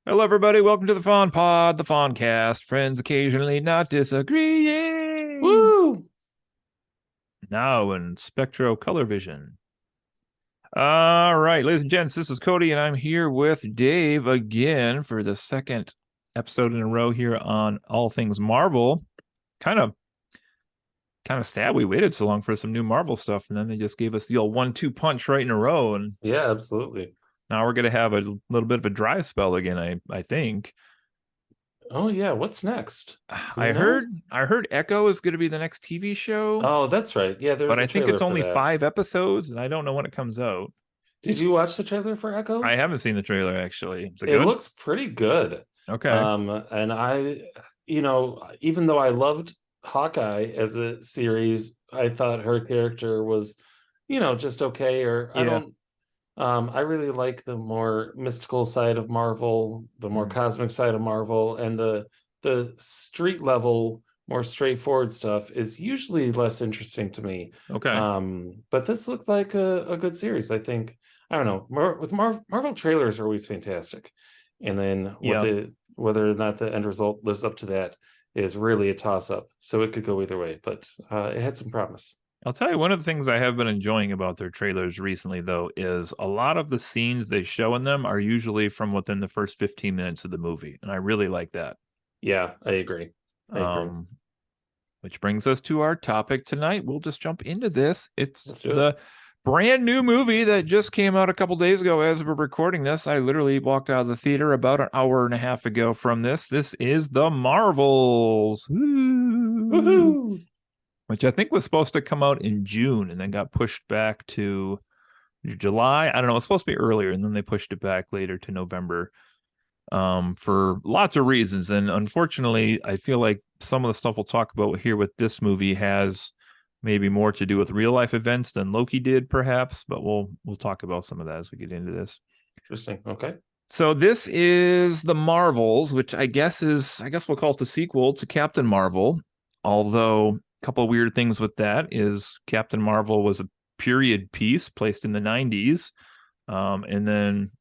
Hello, everybody. Welcome to the Fawn Pod, the Fawncast. Friends occasionally not disagreeing. Woo! Now in Spectro Color Vision. All right, ladies and gents, this is Cody, and I'm here with Dave again for the second episode in a row here on All Things Marvel. Kind of, kind of sad we waited so long for some new Marvel stuff, and then they just gave us the old 1-2 punch right in a row, and Yeah, absolutely. now we're gonna have a little bit of a dry spell again. I think. Oh yeah, what's next? Do we I know? heard I heard Echo is going to be the next TV show, Oh, that's right. Yeah, there but was I a think trailer it's for only that. 5 episodes, and I don't know when it comes out. Did you watch the trailer for Echo? I haven't seen the trailer actually. Is it It good? looks pretty good. Okay. And even though I loved Hawkeye as a series, I thought her character was, just okay. Or I Yeah. don't I really like the more mystical side of Marvel, the more Mm. cosmic side of Marvel, and the street level, more straightforward stuff is usually less interesting to me. Okay. But this looked like a good series. I think I don't know. Marvel trailers are always fantastic, and then Yeah. whether or not the end result lives up to that is really a toss up. So it could go either way, but it had some promise. I'll tell you one of the things I have been enjoying about their trailers recently though is a lot of the scenes they show in them are usually from within the first 15 minutes of the movie, and I really like that. Yeah, I agree. I agree. Um Which brings us to our topic tonight. We'll just jump into this. It's Let's do it. the brand new movie that just came out a couple days ago as we're recording this. I literally walked out of the theater about an hour and a half ago from this. This is The Marvels. Woo! Woohoo! Which I think was supposed to come out in June and then got pushed back to July. I don't know. It was supposed to be earlier and then they pushed it back later to November for lots of reasons. And unfortunately, I feel like some of the stuff we'll talk about here with this movie has maybe more to do with real life events than Loki did, perhaps. But we'll talk about some of that as we get into this. Interesting. Okay. So this is the Marvels, which I guess we'll call it the sequel to Captain Marvel. Although a couple of weird things with that is Captain Marvel was a period piece placed in the 90s. And then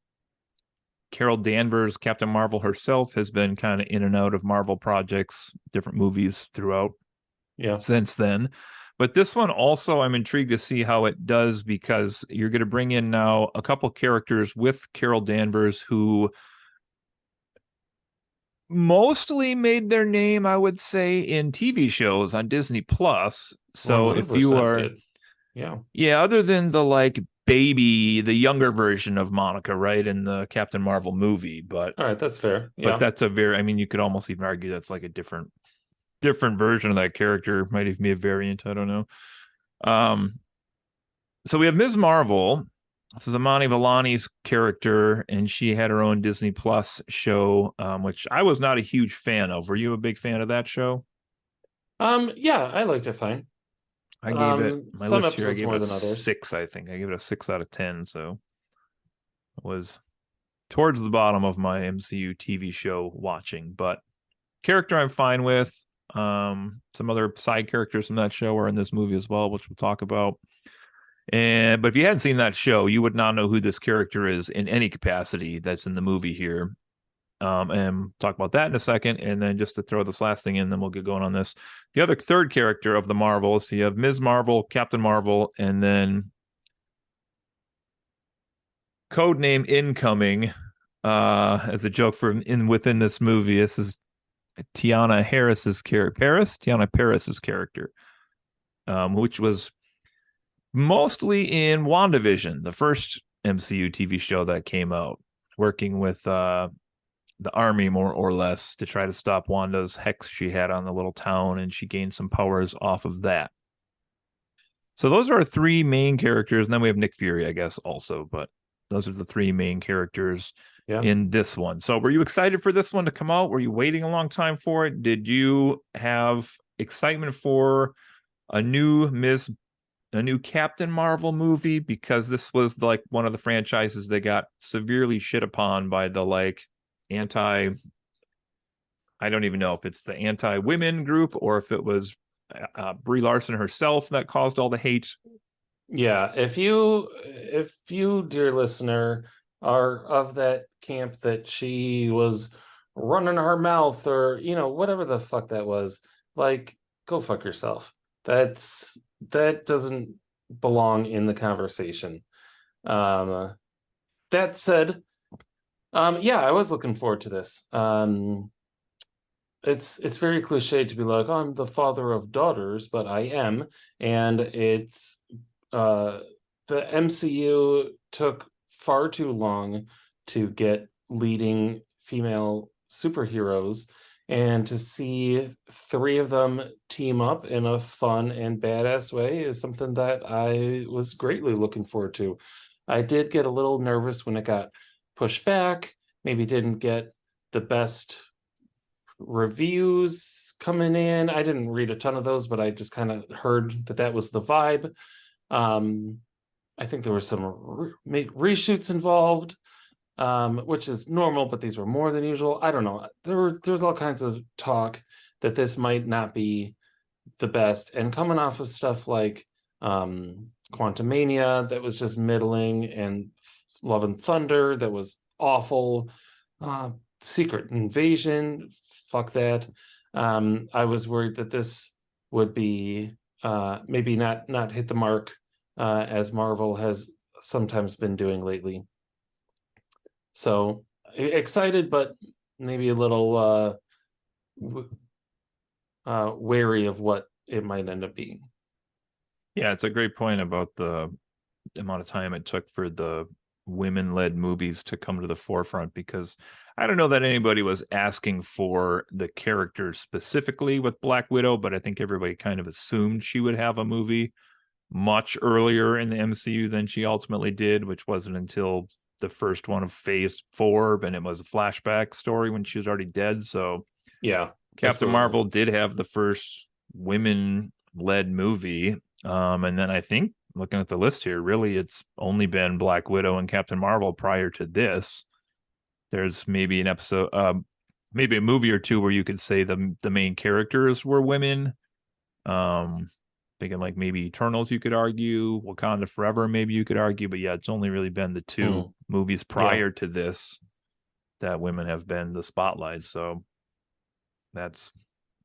Carol Danvers, Captain Marvel herself, has been kind of in and out of Marvel projects, different movies throughout Yeah. since then. But this one also, I'm intrigued to see how it does because you're going to bring in now a couple characters with Carol Danvers who mostly made their name, I would say, in TV shows on Disney Plus. So if you 100% are, did. Yeah. yeah, other than the like baby, the younger version of Monica, right, in the Captain Marvel movie, All right. That's fair. but Yeah. that's a very, I mean, you could almost even argue that's like a different version of that character, might even be a variant, I don't know. um so we have Ms. Marvel. This is Imani Vellani's character, and she had her own Disney Plus show, which I was not a huge fan of. Were you a big fan of that show? Yeah, I liked it fine. I gave it my Some list here. I episodes gave it more a than others. 6. I think I gave it a 6 out of 10. So it was towards the bottom of my MCU TV show watching, but character I'm fine with. Some other side characters from that show are in this movie as well, which we'll talk about. And but if you hadn't seen that show, you would not know who this character is in any capacity that's in the movie here. And talk about that in a second. And then just to throw this last thing in, then we'll get going on this. The other third character of the Marvels, so you have Ms. Marvel, Captain Marvel, and then codename Incoming, as a joke for in within this movie. This is Teyonah Parris's character, which was mostly in WandaVision, the first MCU TV show that came out, working with the army more or less to try to stop Wanda's hex she had on the little town, and she gained some powers off of that. So those are our three main characters, and then we have Nick Fury, I guess, also, but those are the three main characters Yeah. in this one. So were you excited for this one to come out? Were you waiting a long time for it? Did you have excitement for a new Captain Marvel movie? Because this was like one of the franchises that got severely shit upon by the like anti, I don't even know if it's the anti-women group or if it was Brie Larson herself that caused all the hate. Yeah. If you, dear listener, are of that camp that she was running her mouth or, you know, whatever the fuck that was, like, go fuck yourself. That doesn't belong in the conversation. That said, yeah, I was looking forward to this. It's very cliche to be like, oh, I'm the father of daughters, but I am, and it's the MCU took far too long to get leading female superheroes, and to see three of them team up in a fun and badass way is something that I was greatly looking forward to. I did get a little nervous when it got pushed back, maybe didn't get the best reviews coming in. I didn't read a ton of those, but I just kind of heard that was the vibe. I think there were some reshoots involved, which is normal, but these were more than usual. I don't know. There's all kinds of talk that this might not be the best, and coming off of stuff like Quantumania that was just middling, and Love and Thunder that was awful, Secret Invasion, fuck that. I was worried that this would be maybe not hit the mark as Marvel has sometimes been doing lately. So excited, but maybe a little wary of what it might end up being. Yeah, it's a great point about the amount of time it took for the women-led movies to come to the forefront, because I don't know that anybody was asking for the character specifically with Black Widow, but I think everybody kind of assumed she would have a movie much earlier in the MCU than she ultimately did, which wasn't until the first one of Phase 4, and it was a flashback story when she was already dead. So yeah, Captain absolutely. Marvel did have the first women-led movie, and then I think, looking at the list here, really it's only been Black Widow and Captain Marvel prior to this. There's maybe an episode, maybe a movie or two where you could say the main characters were women. Thinking like maybe Eternals, you could argue, Wakanda Forever, maybe you could argue, but yeah, it's only really been the two movies prior to this that women have been the spotlight. So that's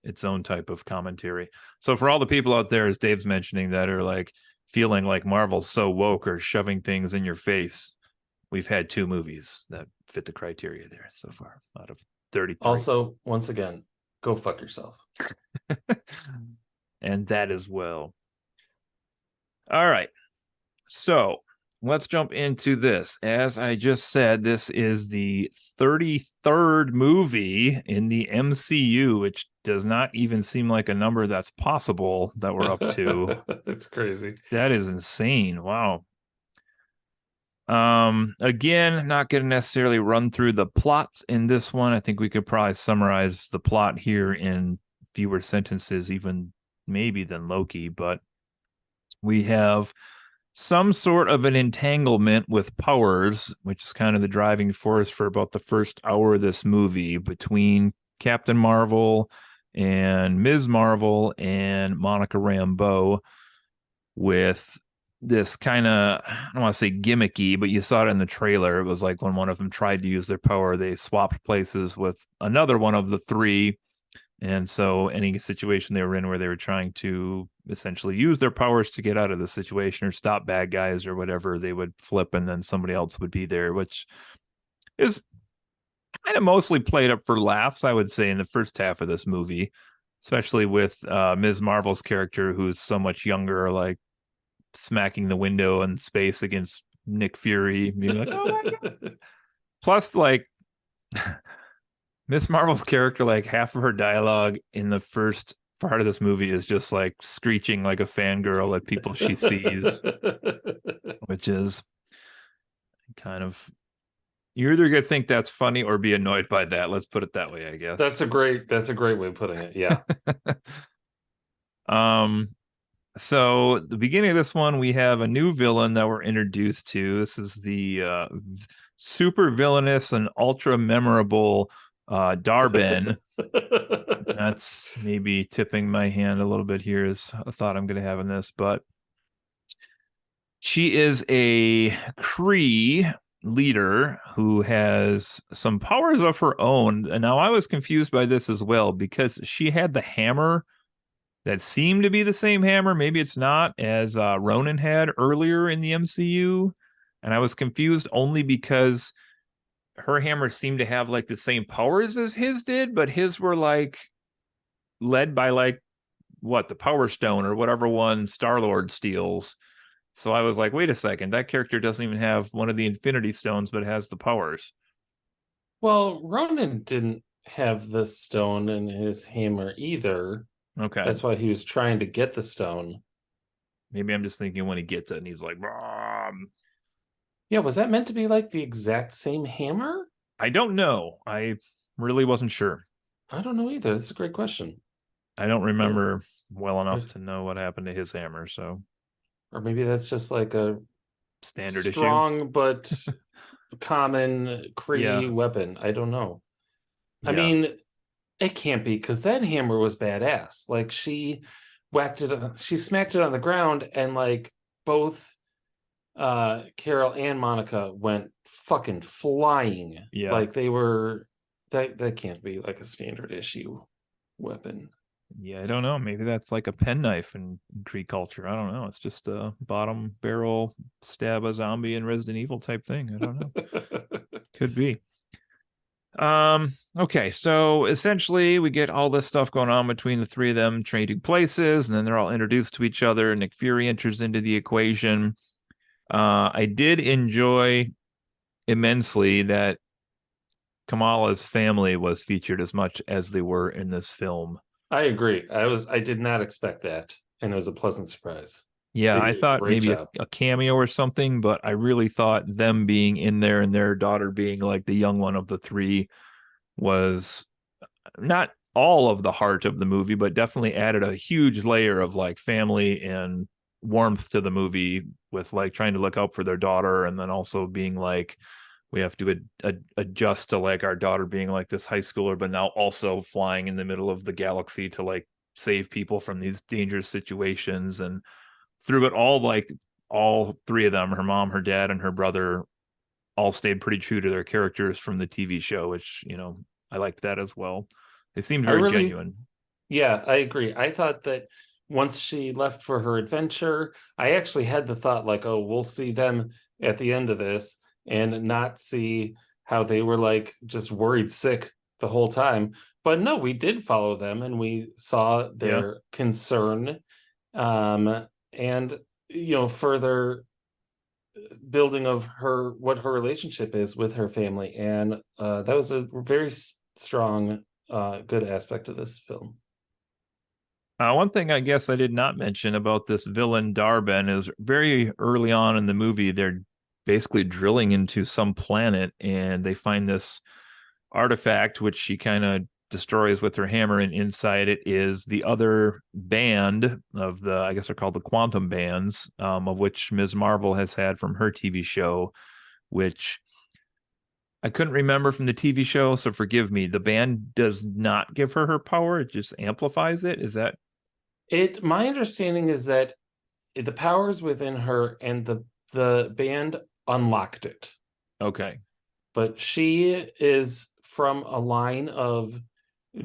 its own type of commentary. So for all the people out there, as Dave's mentioning, that are like feeling like Marvel's so woke or shoving things in your face, we've had two movies that fit the criteria there so far out of 33. Also, once again, go fuck yourself. And that as well. All right. So let's jump into this. As I just said, this is the 33rd movie in the MCU, which does not even seem like a number that's possible that we're up to. It's crazy. That is insane. Wow. Again, not going to necessarily run through the plot in this one. I think we could probably summarize the plot here in fewer sentences, even maybe than Loki, but we have some sort of an entanglement with powers, which is kind of the driving force for about the first hour of this movie, between Captain Marvel and Ms. Marvel and Monica Rambeau, with this kind of, I don't want to say gimmicky, but you saw it in the trailer. It was like when one of them tried to use their power, they swapped places with another one of the three. And so any situation they were in where they were trying to essentially use their powers to get out of the situation or stop bad guys or whatever, they would flip and then somebody else would be there, which is kind of mostly played up for laughs, I would say, in the first half of this movie, especially with Ms. Marvel's character, who's so much younger, like smacking the window in space against Nick Fury. Being like, oh my God. Plus, like, Miss Marvel's character, like half of her dialogue in the first part of this movie is just like screeching like a fangirl at people she sees, which is kind of, you're either gonna think that's funny or be annoyed by that. Let's put it that way, I guess. That's a great way of putting it. Yeah. So the beginning of this one, we have a new villain that we're introduced to. This is the super villainous and ultra memorable Dar-Benn. That's maybe tipping my hand a little bit here is a thought I'm going to have in this, but she is a Kree leader who has some powers of her own. And now I was confused by this as well because she had the hammer that seemed to be the same hammer. Maybe it's not, as Ronan had earlier in the MCU. And I was confused only because her hammer seemed to have like the same powers as his did, but his were like led by like what, the Power Stone or whatever one Star-Lord steals. So I was like, wait a second, that character doesn't even have one of the Infinity Stones, but has the powers. Well, Ronan didn't have the stone in his hammer either. Okay. That's why he was trying to get the stone. Maybe I'm just thinking when he gets it and he's like, Yeah, was that meant to be like the exact same hammer? I don't know. I really wasn't sure. I don't know either. That's a great question. I don't Or, remember well or, enough to know what happened to his hammer. So or maybe that's just like a standard issue. strong but common Yeah. Kree weapon. I don't know. I Yeah. mean, it can't be because that hammer was badass. Like she whacked it, she smacked it on the ground, and like both Carol and Monica went fucking flying. Yeah. Like they were that can't be like a standard issue weapon. Yeah. I don't know. Maybe that's like a penknife in Kree culture. I don't know. It's just a bottom barrel stab a zombie in Resident Evil type thing. I don't know. Could be. Okay, so essentially we get all this stuff going on between the three of them trading places, and then they're all introduced to each other. Nick Fury enters into the equation. I did enjoy immensely that Kamala's family was featured as much as they were in this film. I agree. I did not expect that, and it was a pleasant surprise. Yeah, They I did a thought great maybe job. a cameo or something, but I really thought them being in there and their daughter being like the young one of the three was not all of the heart of the movie, but definitely added a huge layer of like family and warmth to the movie with like trying to look out for their daughter and then also being like we have to adjust to like our daughter being like this high schooler but now also flying in the middle of the galaxy to like save people from these dangerous situations. And through it all, like all three of them, her mom, her dad, and her brother, all stayed pretty true to their characters from the TV show, which, I liked that as well. They seemed I very really, genuine. yeah, I agree. I thought that once she left for her adventure, I actually had the thought like, oh, we'll see them at the end of this and not see how they were like just worried sick the whole time. But no, we did follow them and we saw Yeah. their concern, and further building of what her relationship is with her family, and that was a very strong good aspect of this film. One thing I guess I did not mention about this villain Darben is very early on in the movie, they're basically drilling into some planet and they find this artifact, which she kind of destroys with her hammer. And inside it is the other band of the, I guess they're called the Quantum Bands, of which Ms. Marvel has had from her TV show, which I couldn't remember from the TV show. So forgive me. The band does not give her power. It just amplifies it. Is that My understanding is that the powers within her and the band unlocked it, okay? but she is from a line of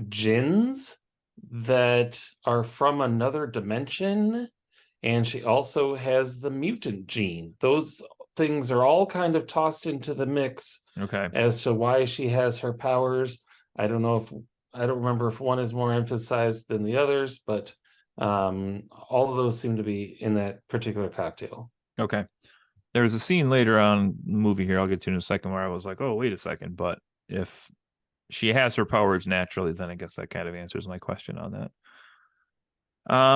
jinns that are from another dimension, and she also has the mutant gene. Those things are all kind of tossed into the mix Okay. as to why she has her powers. I don't know if I don't remember if one is more emphasized than the others, but all of those seem to be in that particular cocktail. Okay. There's a scene later on in the movie here I'll get to in a second where I was like, oh, wait a second. But if she has her powers naturally, then I guess that kind of answers my question on that.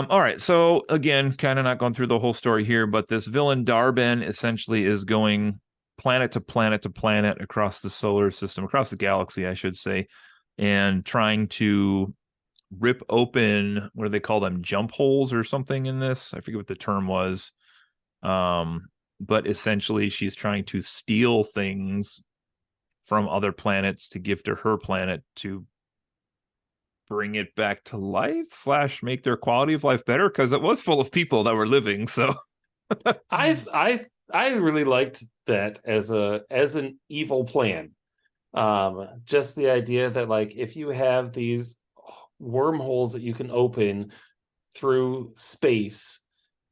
All right. So again, kind of not going through the whole story here, but this villain Darben essentially is going planet to planet to planet across the solar system, across the galaxy, I should say, and trying to rip open, what do they call them, jump holes or something in this? I forget what the term was. But essentially she's trying to steal things from other planets to give to her planet to bring it back to life / make their quality of life better, because it was full of people that were living. So I I really liked that as an evil plan. Just the idea that like if you have these wormholes that you can open through space,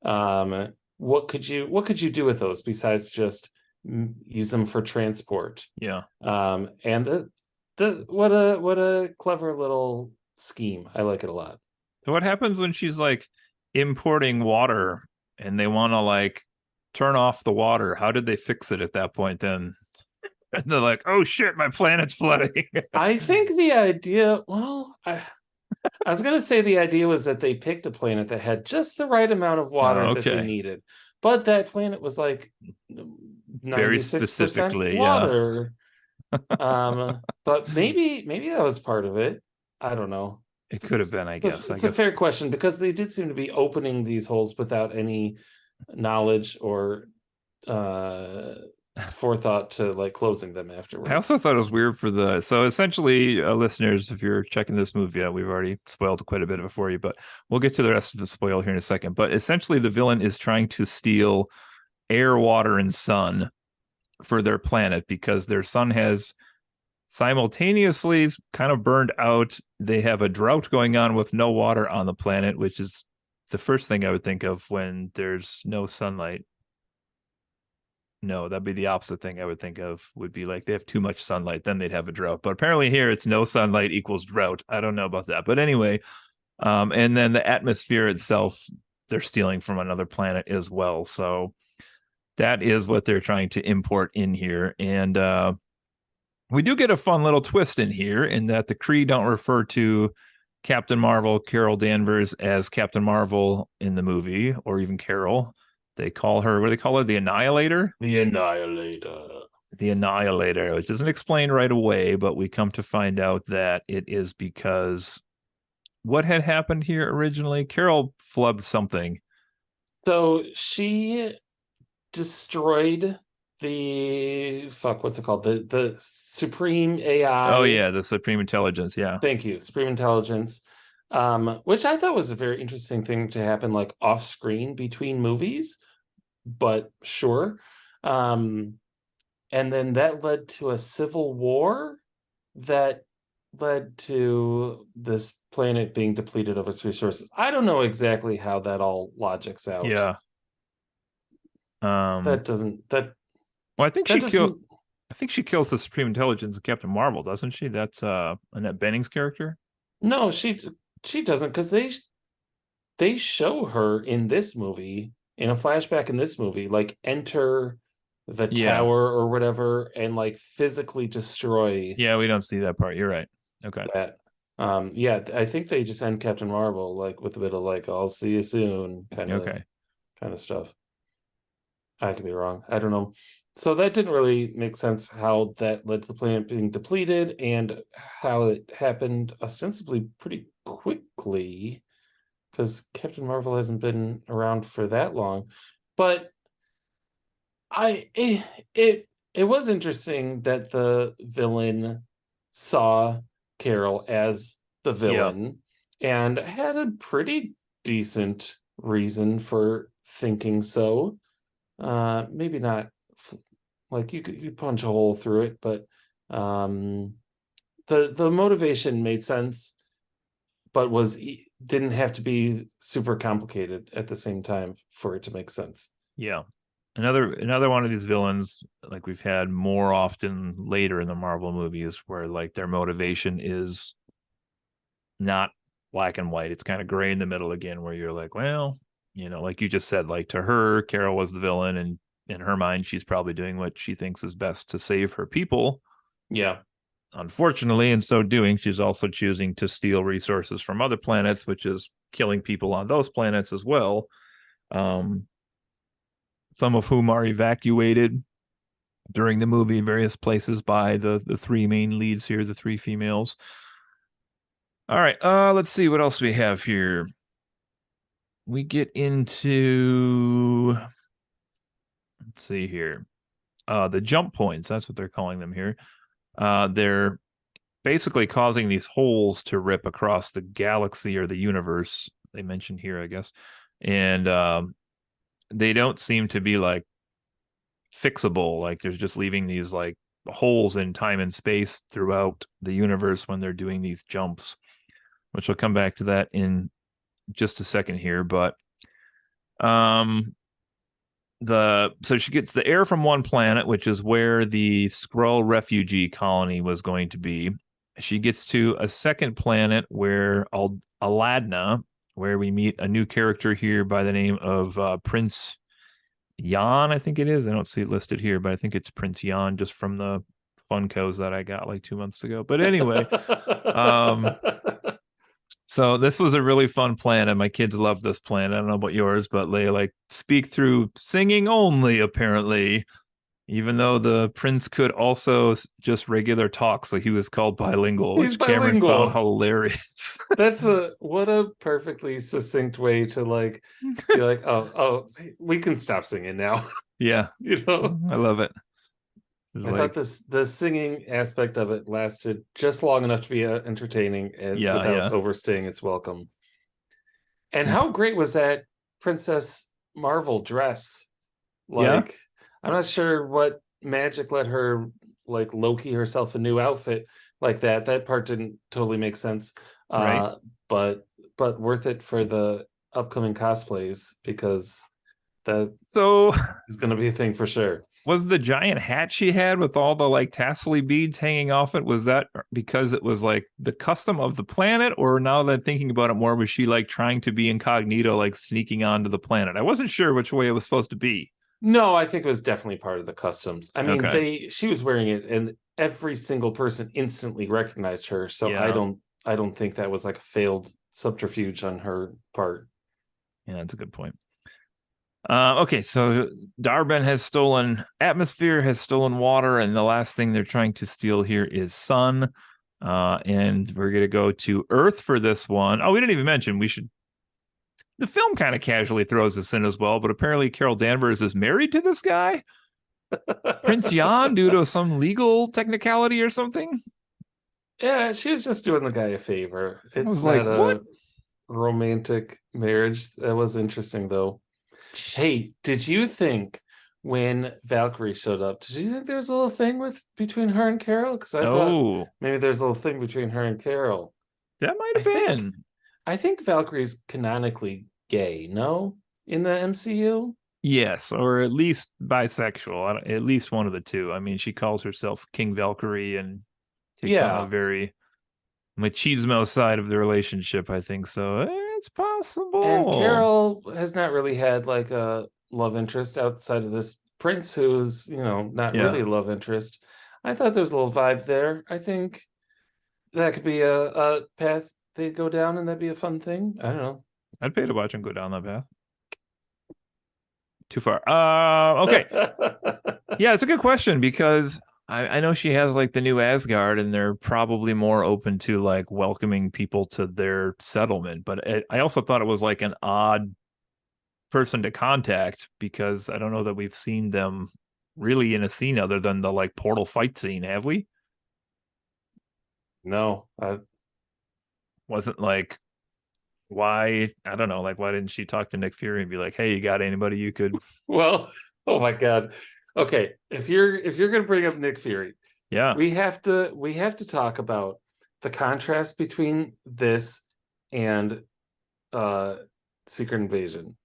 what could you do with those besides just use them for transport? Yeah. And the what a clever little scheme. I like it a lot. So what happens when she's like importing water and they want to like turn off the water? How did they fix it at that point then? And they're like, "Oh shit, my planet's flooding." I think the idea, well, I was gonna say the idea was that they picked a planet that had just the right amount of water Oh, that they okay. needed, but that planet was like Very 96% specifically, yeah. water. But maybe that was part of it. I don't know. It could have been, I guess. I It's a guess fair question because they did seem to be opening these holes without any knowledge or uh forethought to like closing them I also afterwards. thought it was weird for the so essentially, listeners, if you're checking this movie out, we've already spoiled quite a bit of it for you, but we'll get to the rest of the spoil here in a second. But essentially, the villain is trying to steal air, water, and sun for their planet because their sun has simultaneously kind of burned out. They have a drought going on with no water on the planet, which is the first thing I would think of when there's no sunlight. No, that'd be the opposite thing I would think of. Would be like they have too much sunlight, then they'd have a drought. But apparently here it's no sunlight equals drought. I don't know about that. But anyway, and then the atmosphere itself, they're stealing from another planet as well. So that is what they're trying to import in here. And we do get a fun little twist in here in that the Kree don't refer to Captain Marvel, Carol Danvers, as Captain Marvel in the movie, or even Carol. They call her, what do they call her? The Annihilator? The Annihilator. The Annihilator, which isn't explained right away, but we come to find out that it is because what had happened here originally? Carol flubbed something. So she destroyed the what's it called? The Supreme Oh AI. yeah, the Supreme Intelligence. Yeah, Thank you, Supreme Intelligence. Which I thought was a very interesting thing to happen like off screen between movies, but sure. Um, and then that led to a civil war that led to this planet being depleted of its resources. I don't know exactly how that all logics out. yeah. Um, That doesn't that well, I think that she killed. doesn't I think she kills the Supreme Intelligence of Captain Marvel, doesn't she? That's Annette Bening's character. no, she doesn't because they show her in this movie, in a flashback in this movie, like enter the Yeah, tower or whatever and like physically destroy yeah. We don't see that part. You're right. Okay. that. Yeah, I think they just end Captain Marvel like with a bit of like I'll see you soon Okay. kind of stuff. I could be wrong. I don't know. So that didn't really make sense how that led to the planet being depleted and how it happened ostensibly pretty quickly because Captain Marvel hasn't been around for that long. But it was interesting that the villain saw Carol as the Yeah. villain and had a pretty decent reason for thinking so. Maybe not like you punch a hole through it, but um the motivation made sense, but didn't have to be super complicated at the same time for it to make sense. Yeah. Another one of these villains, like we've had more often later in the Marvel movies, where like their motivation is not black and white. It's kind of gray in the middle again, where you're like, well, like you just said, like to her, Carol was the villain, and in her mind, she's probably doing what she thinks is best to save her people. Yeah. Unfortunately, in so doing, she's also choosing to steal resources from other planets, which is killing people on those planets as well. Um, some of whom are evacuated during the movie in various places by the three main leads here, the three females. All right, let's see what else we have here. We get into, let's see here. The jump points, that's what they're calling them here. They're basically causing these holes to rip across the galaxy or the universe. They mentioned here, I guess. And they don't seem to be like fixable. Like there's just leaving these like holes in time and space throughout the universe when they're doing these jumps, which I'll come back to that in just a second here. But um so she gets the air from one planet, which is where the Skrull refugee colony was going to be. She gets to a second planet where Aladna, where we meet a new character here by the name of Prince Jan, I think it is. I don't see it listed here, but I think it's Prince Jan just from the Funkos that I got like 2 months ago. But anyway, um, so this was a really fun planet. My kids love this planet. I don't know about yours, but they like speak through singing only, apparently. Even though the prince could also just regular talk, so he was called bilingual, He's which Cameron found bilingual. hilarious. That's what a perfectly succinct way to like be like, oh, we can stop singing now. Yeah, You know, I love it. It's I thought the singing aspect of it lasted just long enough to be entertaining and yeah, without yeah. overstaying its welcome. And how great was that Princess Marvel dress? Yeah, Like, I'm not sure what magic let her like Loki herself a new outfit like that. That part didn't totally make sense. right. Uh, but worth it for the upcoming cosplays because that So is going to be a thing for sure. was the giant hat she had with all the like tassely beads hanging off it, was that because it was like the custom of the planet, or now that thinking about it more, was she like trying to be incognito, like sneaking onto the planet? I wasn't sure which way it was supposed to be. No, I think it was definitely part of the customs. I mean, Okay. she was wearing it and every single person instantly recognized her. So Yeah. I don't think that was like a failed subterfuge on her part. Yeah, that's a good point. Okay, so Darben has stolen atmosphere, has stolen water, and the last thing they're trying to steal here is sun. And we're gonna go to Earth for this one. Oh, we didn't even mention we should. The film kind of casually throws this in as well, but apparently Carol Danvers is married to this guy, Prince Jan, due to some legal technicality or something. Yeah, she was just doing the guy a favor. I was It's like, not what? a romantic marriage. That was interesting though. Hey, did you think when Valkyrie showed up, did you think there was a little thing between her and Carol? Because I thought Oh, maybe there's a little thing between her and Carol. that might I have think been. I think Valkyrie's canonically gay, no? In the MCU? Yes, or at least bisexual. At least one of the two. I mean, she calls herself King Valkyrie and takes on a Yeah. very machismo side of the relationship, I think. So it's And possible. Carol has not really had like a love interest outside of this Prince, who's, not really Yeah, a love interest. I thought there was a little vibe there. I think that could be a path they go down and that'd be a fun thing. I don't I'd pay to watch him go down that path. Too far. Okay. know. Yeah, it's a good question because I know she has like the new Asgard, and they're probably more open to like welcoming people to their settlement. But I also thought it was like an odd person to contact because I don't know that we've seen them really in a scene other than the like portal fight scene, have we? No. Wasn't like why, I don't know, like why didn't she talk to Nick Fury and be like, hey, you got anybody you could? Well, oh my God. Okay, if you're gonna bring up Nick Fury, Yeah. we have to talk about the contrast between this and Secret Invasion.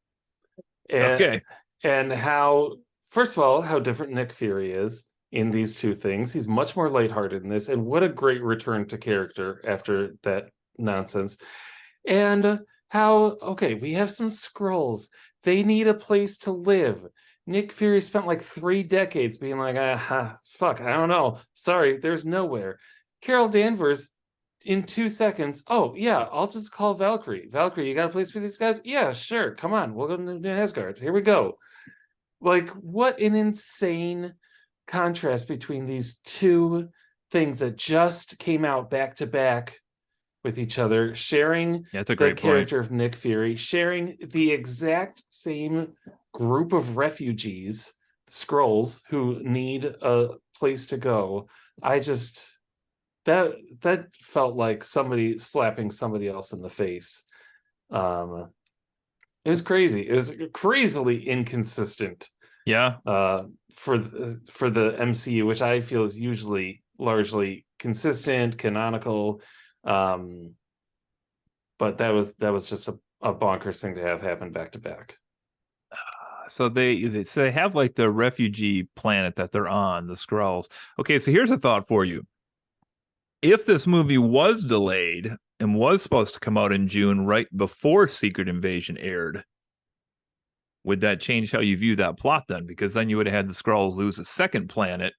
And Okay. and how, first of all, how different Nick Fury is in these two things. He's much more lighthearted in this, and what a great return to character after that nonsense. And how, okay, we have some Skrulls. They need a place to live. Nick Fury spent like 3 decades being like, fuck, I don't know. Sorry, there's nowhere. Carol Danvers, in 2 seconds, oh, yeah, I'll just call Valkyrie. Valkyrie, you got a place for these guys? Yeah, sure. Come on, we'll go to New Asgard. Here we go. Like, what an insane contrast between these two things that just came out back to back with each other, sharing Yeah, that's a the great point. character of Nick Fury, sharing the exact same group of refugees, Skrulls, who need a place to go. I just that felt like somebody slapping somebody else in the face. It was crazy. It was crazily inconsistent Yeah. For the MCU, which I feel is usually largely consistent, canonical. Um, but that was just a bonkers thing to have happen back to back. So they have like the refugee planet that they're on, the Skrulls. Okay, so here's a thought for you. If this movie was delayed and was supposed to come out in June right before Secret Invasion aired, would that change how you view that plot then? Because then you would have had the Skrulls lose a second planet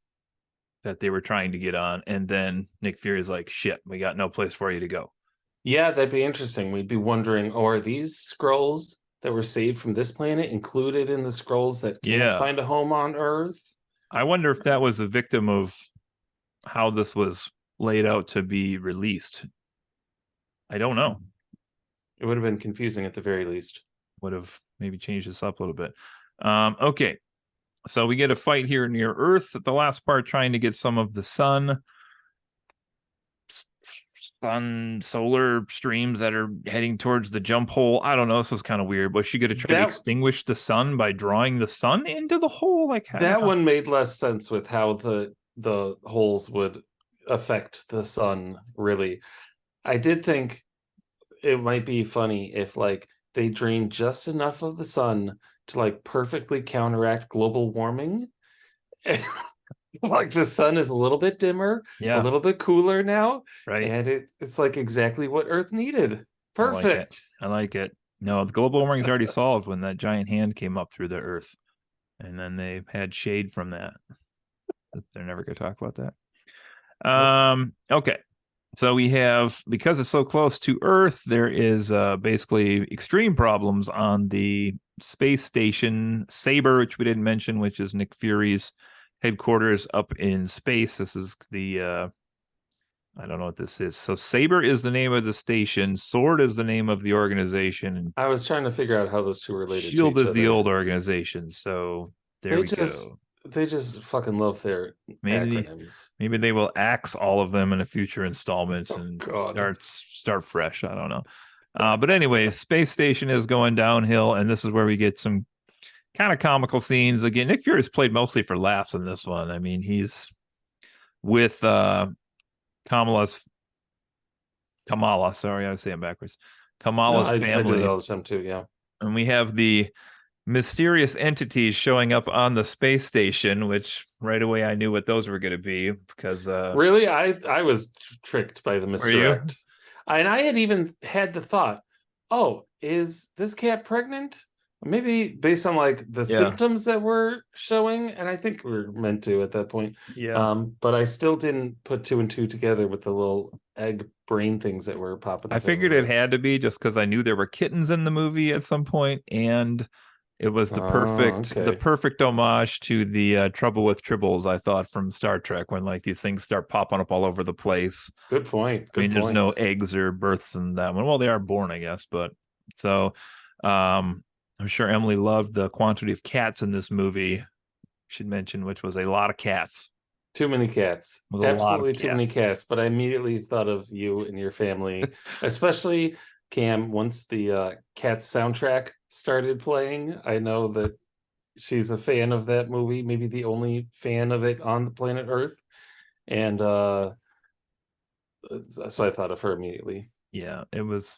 that they were trying to get on, and then Nick Fury's like, shit, we got no place for you to go. Yeah, that'd be interesting. We'd be wondering, oh, are these scrolls that were saved from this planet included in the scrolls that can't Yeah. find a home on Earth? I wonder if that was a victim of how this was laid out to be released. I don't know. It would have been confusing at the very least. Would have maybe changed this up a little bit. Okay. So we get a fight here near Earth at the last part, trying to get some of the sun solar streams that are heading towards the jump hole. I don't know. This was kind of weird. Was she going to try to extinguish the sun by drawing the sun into the hole? Like that one made less sense with how the holes would affect the sun. Really, I did think it might be funny if like they drain just enough of the sun to like perfectly counteract global warming. Like the sun is a little bit dimmer, a little bit cooler now, right? And it's like exactly what Earth needed. Perfect. I like it. No, the global warming is already solved when that giant hand came up through the Earth, and then they had shade from that. They're never going to talk about that. Okay. So we have, because it's so close to Earth, there is basically extreme problems on the space station Saber, which we didn't mention, which is Nick Fury's headquarters up in space. This is the I don't know what this is. So Saber is the name of the station. Sword is the name of the organization. I was trying to figure out how those two related. Shield to each is other. the old organization. So there we go. They just fucking love their acronyms. Maybe they will axe all of them in a future installment and start fresh. I don't know. But anyway, space station is going downhill, and this is where we get some kind of comical scenes. Again, Nick Fury's played mostly for laughs in this one. I mean, he's with Kamala, sorry, I say it backwards. Kamala's family. I do that all the time too, yeah. And we have the mysterious entities showing up on the space station, which right away I knew what those were going to be because really, I was tricked by the misdirect. And I had even had the thought, oh, is this cat pregnant? Maybe based on like the symptoms that we're showing, and I think we're meant to at that point. Yeah. But I still didn't put two and two together with the little egg brain things that were popping up. I figured it had to be just because I knew there were kittens in the movie at some point, and it was the perfect homage to the Trouble with Tribbles, I thought, from Star Trek, when like these things start popping up all over the place. Good point. There's no eggs or births in that one. Well, they are born, I guess, but so I'm sure Emily loved the quantity of cats in this movie. Should mention, which was a lot of cats. Too many cats. Absolutely too many cats. But I immediately thought of you and your family, especially Cam. Once the Cats soundtrack started playing, I know that she's a fan of that movie, maybe the only fan of it on the planet Earth. And so I thought of her immediately. Yeah, it was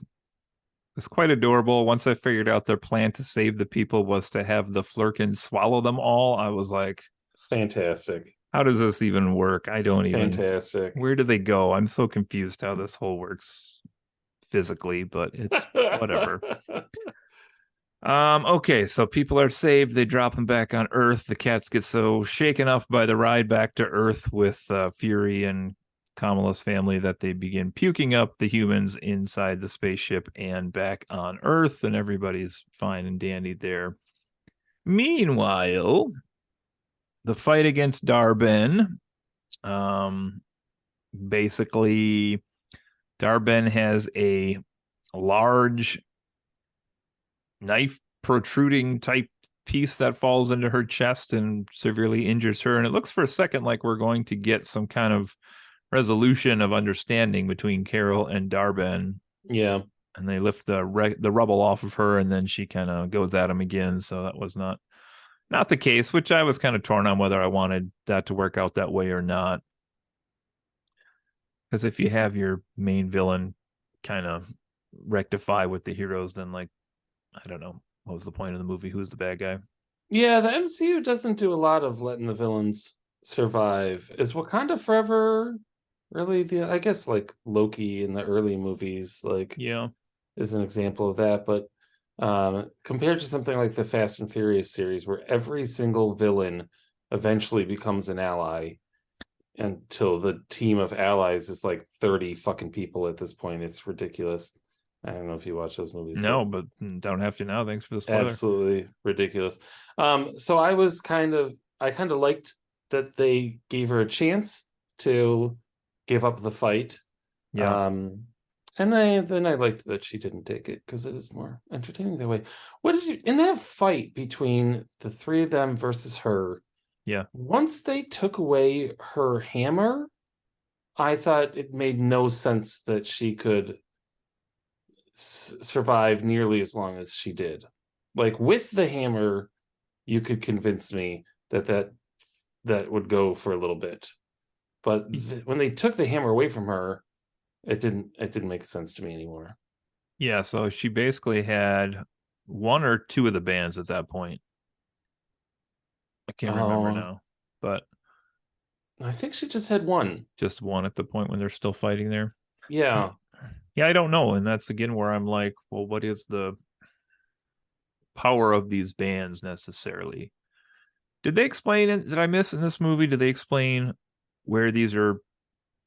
quite adorable. Once I figured out their plan to save the people was to have the Flurkins swallow them all, I was like, fantastic. How does this even work? I don't even. Fantastic. Where do they go? I'm so confused how this whole works physically, but it's whatever. Okay, so people are saved. They drop them back on Earth. The cats get so shaken up by the ride back to Earth with Fury and Kamala's family that they begin puking up the humans inside the spaceship and back on Earth, and everybody's fine and dandy there. Meanwhile, the fight against Dar-Ben, basically, Dar-Ben has a large knife protruding type piece that falls into her chest and severely injures her. And it looks for a second like we're going to get some kind of resolution of understanding between Carol and Dar-Ben. Yeah. And they lift the rubble off of her, and then she kind of goes at him again. So that was not not the case, which I was kind of torn on whether I wanted that to work out that way or not. Because if you have your main villain kind of rectify with the heroes, then like I don't know what was the point of the movie? Who's the bad guy? Yeah, the MCU doesn't do a lot of letting the villains survive. Is Wakanda Forever really the, I guess like Loki in the early movies, like Yeah, is an example of that, but compared to something like the Fast and Furious series, where every single villain eventually becomes an ally until the team of allies is like 30 fucking people at this point. It's ridiculous. I don't know if you watch those movies, no, but don't have to now. Thanks for the spoiler. absolutely ridiculous. So I kind of liked that they gave her a chance to give up the fight. Yeah, And then I liked that she didn't take it because it is more entertaining that way. What did you in that fight between the three of them versus her? yeah. Once they took away her hammer, I thought it made no sense that she could survive nearly as long as she did. Like with the hammer, you could convince me that would go for a little bit, but when they took the hammer away from her, it didn't make sense to me anymore. Yeah, so she basically had one or two of the bands at that point. I can't remember Oh, now, but I think she just had one. just one at the point when they're still fighting there. Yeah. Yeah, I don't know. And that's again where I'm like, well, what is the power of these bands necessarily? Did they explain it? Did I miss in this movie? Did they explain where these are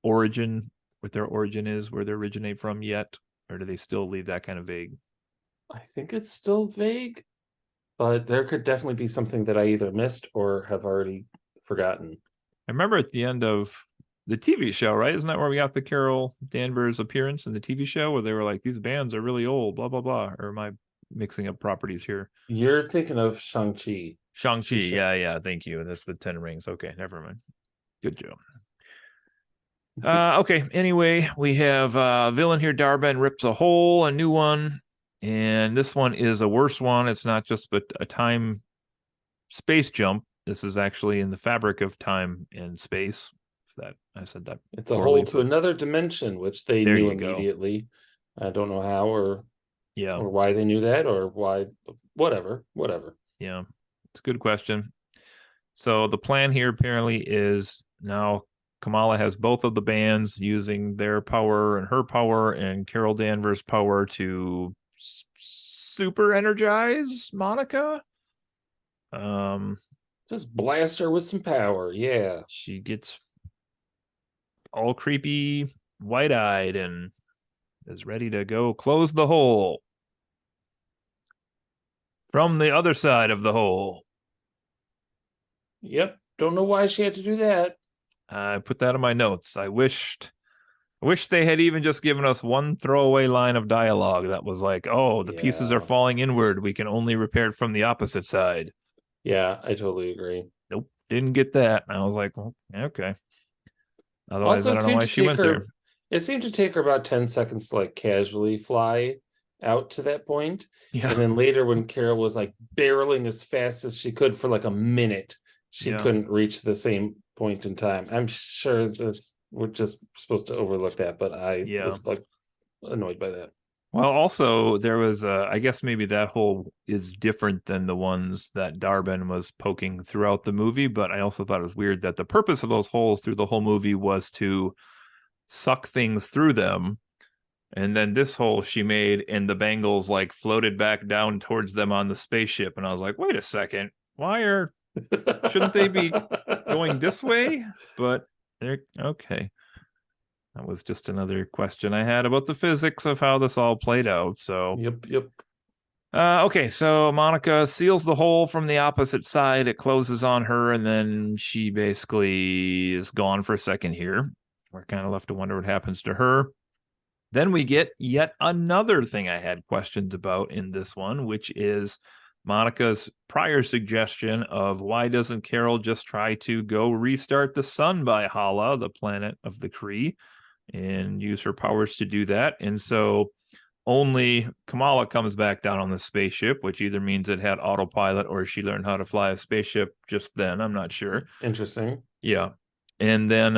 origin, what their origin is, where they originate from yet? Or do they still leave that kind of vague? I think it's still vague, but there could definitely be something that I either missed or have already forgotten. I remember at the end of the TV show, right? Isn't that where we got the Carol Danvers appearance in the TV show where they were like, these bands are really old, blah, blah, blah? Or am I mixing up properties here? You're thinking of Shang-Chi. Shang-Chi. She said, Yeah. Thank you. That's the 10 Rings. Okay. Never mind. Good job. Okay. Anyway, we have villain here. Darben rips a hole, a new one. And this one is a worse one. It's not just but a time space jump. This is actually in the fabric of time and space. That I said that it's a poorly, hole to another dimension, which they there knew you go. immediately. I don't know how Yeah. or why they knew that or why, whatever. Yeah. It's a good question. So the plan here apparently is now Kamala has both of the bands using their power and her power and Carol Danvers' power to super energize Monica. Just blast her with some power. Yeah. She gets all creepy, wide-eyed, and is ready to go close the hole from the other side of the hole. Yep. Don't know why she had to do that. I put that in my notes. I wish they had even just given us one throwaway line of dialogue that was like, "Oh, the pieces are Yeah. falling inward. We can only repair it from the opposite side." Yeah, I totally agree. Nope, didn't get that. And I was like, well, okay. Otherwise, Also, I don't know why she went there. it seemed to take her about 10 seconds to like casually fly out to that point. Yeah, And then later when Carol was like barreling as fast as she could for like a minute, she yeah, couldn't reach the same point in time. I'm sure this we're just supposed to overlook that, but I yeah. was like annoyed by that. Well, also there was, I guess maybe that hole is different than the ones that Darben was poking throughout the movie. But I also thought it was weird that the purpose of those holes through the whole movie was to suck things through them. And then this hole she made, and the bangles like floated back down towards them on the spaceship. And I was like, wait a second, shouldn't they be going this way? But they're okay. That was just another question I had about the physics of how this all played out. So, Yep. okay, so Monica seals the hole from the opposite side. It closes on her, and then she basically is gone for a second here. We're kind of left to wonder what happens to her. Then we get yet another thing I had questions about in this one, which is Monica's prior suggestion of why doesn't Carol just try to go restart the sun by Hala, the planet of the Kree, and use her powers to do that. And so only Kamala comes back down on the spaceship, which either means it had autopilot or she learned how to fly a spaceship just then. I'm not sure. Interesting. Yeah. And then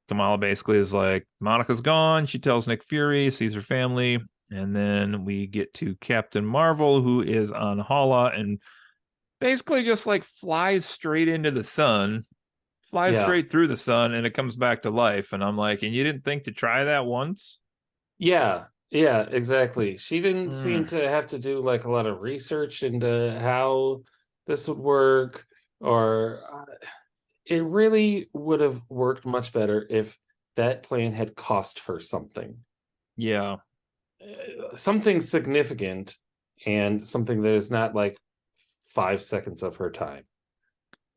Kamala basically is like, Monica's gone. She tells Nick Fury, sees her family. And then we get to Captain Marvel, who is on Hala and basically just like flies straight into the sun, flies Yeah. straight through the sun, and it comes back to life. And I'm like, and you didn't think to try that once? Yeah. Yeah, exactly. She didn't seem Mm, to have to do like a lot of research into how this would work, or it really would have worked much better if that plan had cost her something. yeah. Something significant, and something that is not like 5 seconds of her time.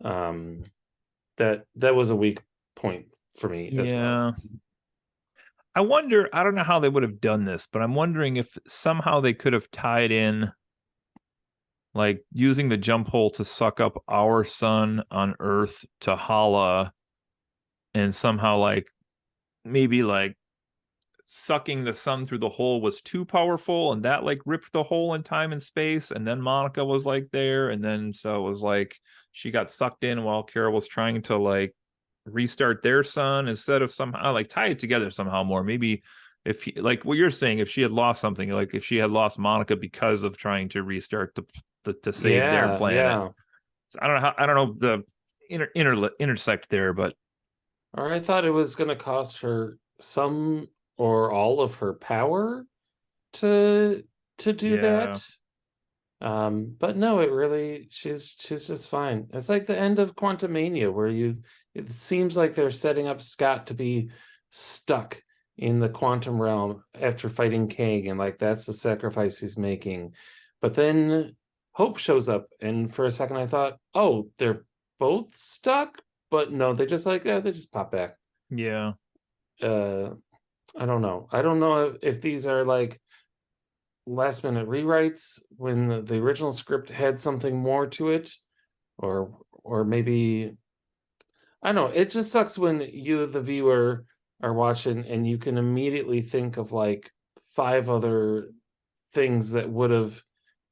Um, that was a weak point for me as well. Yeah. I wonder, I don't know how they would have done this, but I'm wondering if somehow they could have tied in like using the jump hole to suck up our sun on Earth to Hala and somehow like maybe like sucking the sun through the hole was too powerful and that like ripped the hole in time and space and then Monica was like there and then so it was like she got sucked in while Carol was trying to like restart their sun instead of somehow like tie it together somehow more. Maybe if he, like what you're saying, if she had lost something, like if she had lost Monica because of trying to restart the to save their Yeah, planet. yeah. So I don't know how I don't know the intersect there, but Or I thought it was going to cost her some or all of her power to do yeah, that. But no, it really she's just fine. It's like the end of Quantumania, where it seems like they're setting up Scott to be stuck in the quantum realm after fighting Kang, and like that's the sacrifice he's making. But then Hope shows up, and for a second I thought, oh, they're both stuck, but no, they just like they just pop back. yeah, Uh, I don't know. I don't know if these are like last minute rewrites when the original script had something more to it, or maybe I don't know. It just sucks when you, the viewer, are watching and you can immediately think of like 5 other things that would have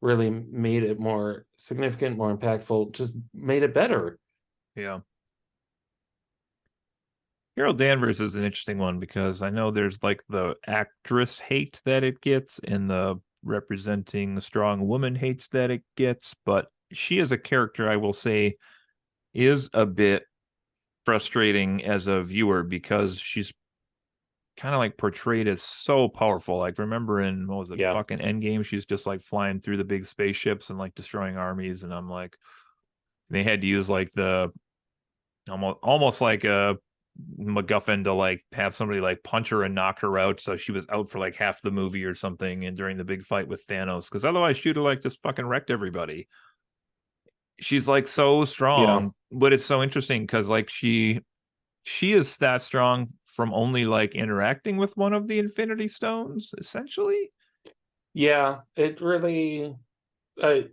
really made it more significant, more impactful, just made it better. yeah. Carol Danvers is an interesting one because I know there's like the actress hate that it gets and the representing the strong woman hates that it gets, but she as a character, I will say, is a bit frustrating as a viewer because she's kind of like portrayed as so powerful. Like remember in what was it, Yeah. fucking Endgame, she's just like flying through the big spaceships and like destroying armies, and I'm like, they had to use like the almost like a MacGuffin to like have somebody like punch her and knock her out, so she was out for like half the movie or something, and during the big fight with Thanos, because otherwise she'd have like just fucking wrecked everybody. She's like so Yeah. strong, but it's so interesting because like she is that strong from only like interacting with one of the Infinity Stones, essentially. Yeah. It really I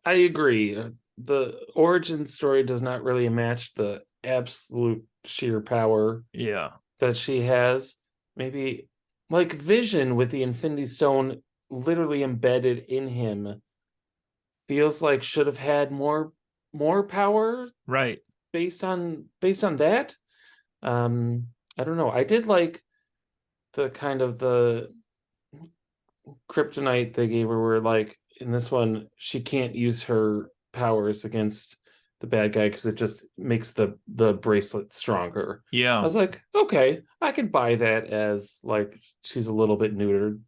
agree. The origin story does not really match the absolute sheer power Yeah, that she has. Maybe like Vision with the Infinity Stone literally embedded in him feels like should have had more power right. based on that. I don't know. I did like the kind of the kryptonite they gave her, where like in this one she can't use her powers against the bad guy because it just makes the bracelet stronger. I Yeah, was like, okay, I could buy that as like she's a little bit neutered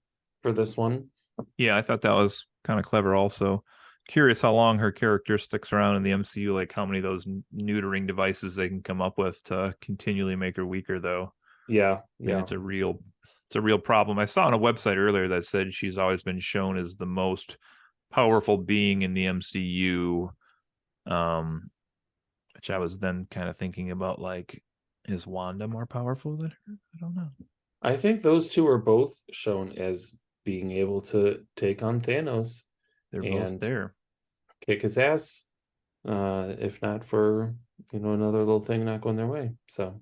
for this one. yeah, I thought that was kind of clever. Also, curious how long her character sticks around in the MCU. Like how many of those neutering devices they can come up with to continually make her weaker, though. Yeah, I mean, yeah. it's a real problem. I saw on a website earlier that said she's always been shown as the most powerful being in the MCU. Um, which I was then kind of thinking about like, is Wanda more powerful than her? I don't know. I think those two are both shown as being able to take on Thanos They're both and there. kick his ass. If not for another little thing not going their way. So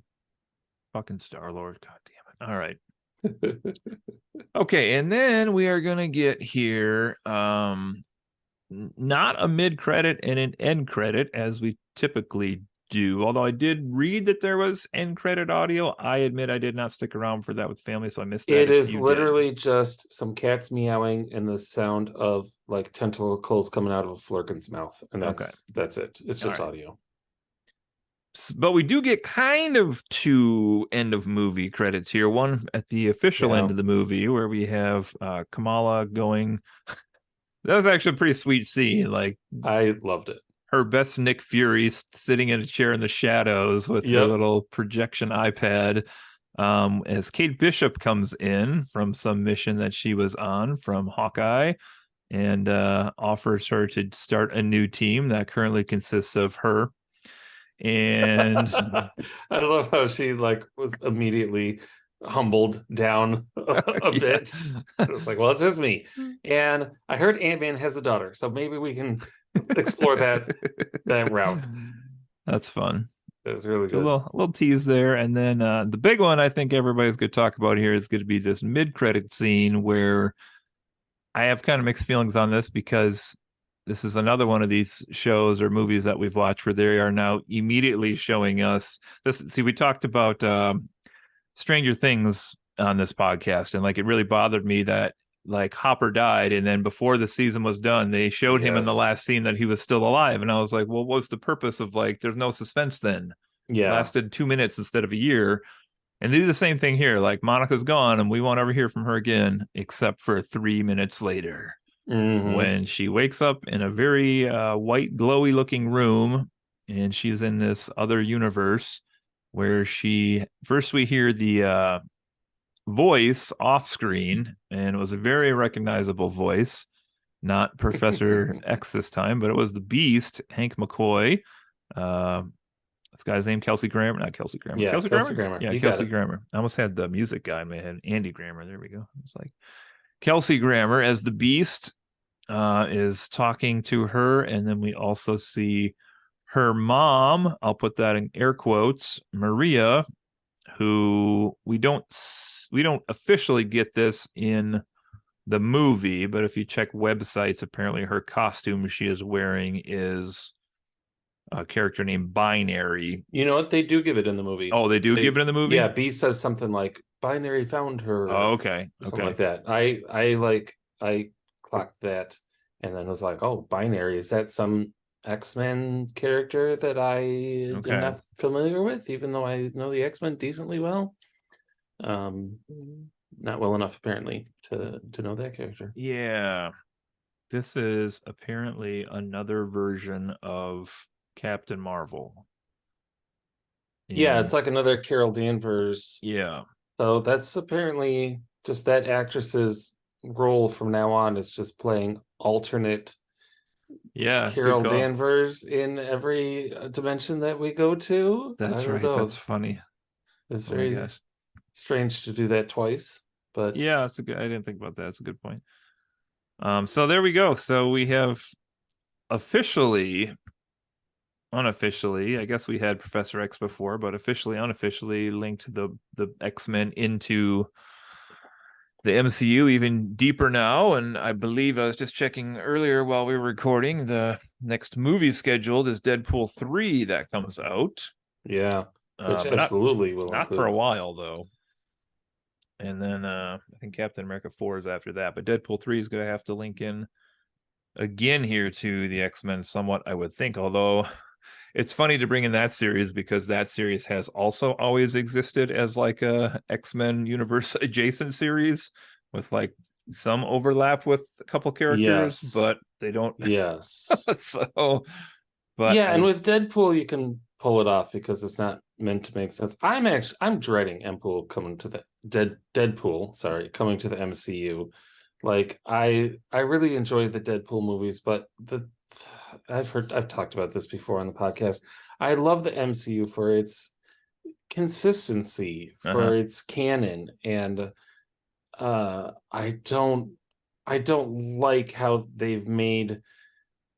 Fucking Star Lord. God damn it. All right. Okay, and then we are gonna get here not a mid-credit and an end credit as we typically do. Although I did read that there was end credit audio. I admit I did not stick around for that with family, so I missed that. It If is you did. literally just some cats meowing and the sound of like tentacles coming out of a Flurkin's mouth, and that's it. It's just audio. But we do get kind of two end of movie credits here. One at the official end of the movie where we have Kamala going. That was actually a pretty sweet scene. Like, I loved it. Her best Nick Fury sitting in a chair in the shadows with her little projection iPad. As Kate Bishop comes in from some mission that she was on from Hawkeye and offers her to start a new team that currently consists of her. And I love how she like was immediately humbled down a bit. It was like, well, it's just me. And I heard Ant-Man has a daughter, so maybe we can explore that route. That's fun. It was really good. A little tease there. And then the big one I think everybody's going to talk about here is going to be this mid-credit scene where I have kind of mixed feelings on this because this is another one of these shows or movies that we've watched where they are now immediately showing us this. See, we talked about Stranger Things on this podcast, and like it really bothered me that like Hopper died, and then before the season was done, they showed him in the last scene that he was still alive, and I was like, well, what's the purpose of like? There's no suspense then. Yeah, it lasted 2 minutes instead of a year. And they do the same thing here. Like Monica's gone, and we won't ever hear from her again, except for 3 minutes later. When she wakes up in a very white, glowy looking room, and she's in this other universe where we hear the voice off screen, and it was a very recognizable voice, not Professor X this time, but it was the Beast, Hank McCoy. This guy's name Kelsey Grammer, not Kelsey Grammer. Yeah, Kelsey Grammer. Yeah, Kelsey Grammer. I almost had the music guy in my head, Andy Grammer. There we go. It's like Kelsey Grammer as the Beast is talking to her, and then we also see her mom. I'll put that in air quotes, Maria, who we don't officially get this in the movie, but if you check websites, apparently her costume she is wearing is a character named Binary. You know what? They do give it in the movie. Oh, they give it in the movie? Yeah, B says something like Binary found her. Oh, okay. Something like that. I clocked that and then was like, oh, Binary, is that some X-Men character that I am not familiar with, even though I know the X-Men decently well? Not well enough apparently to know that character. Yeah. This is apparently another version of Captain Marvel. Yeah, it's like another Carol Danvers. Yeah. So that's apparently just that actress's role from now on is just playing alternate Carol Danvers in every dimension that we go to. That's right. That's funny. It's very strange to do that twice. But yeah, I didn't think about that. It's a good point. So there we go. So we have unofficially, I guess we had Professor X before, but unofficially linked the X-Men into the MCU even deeper now. And I believe I was just checking earlier while we were recording, the next movie scheduled is Deadpool 3 that comes out. Yeah, which absolutely will not for a while though. And then I think Captain America 4 is after that, but Deadpool 3 is going to have to link in again here to the X-Men somewhat, I would think, although it's funny to bring in that series because that series has also always existed as like a X-Men universe adjacent series with like some overlap with a couple characters, but they don't. Yes. And with Deadpool you can pull it off because it's not meant to make sense. I'm dreading Deadpool coming to the coming to the MCU. Like I really enjoy the Deadpool movies, but I've talked about this before on the podcast. I love the MCU for its consistency, for its canon, and I don't like how they've made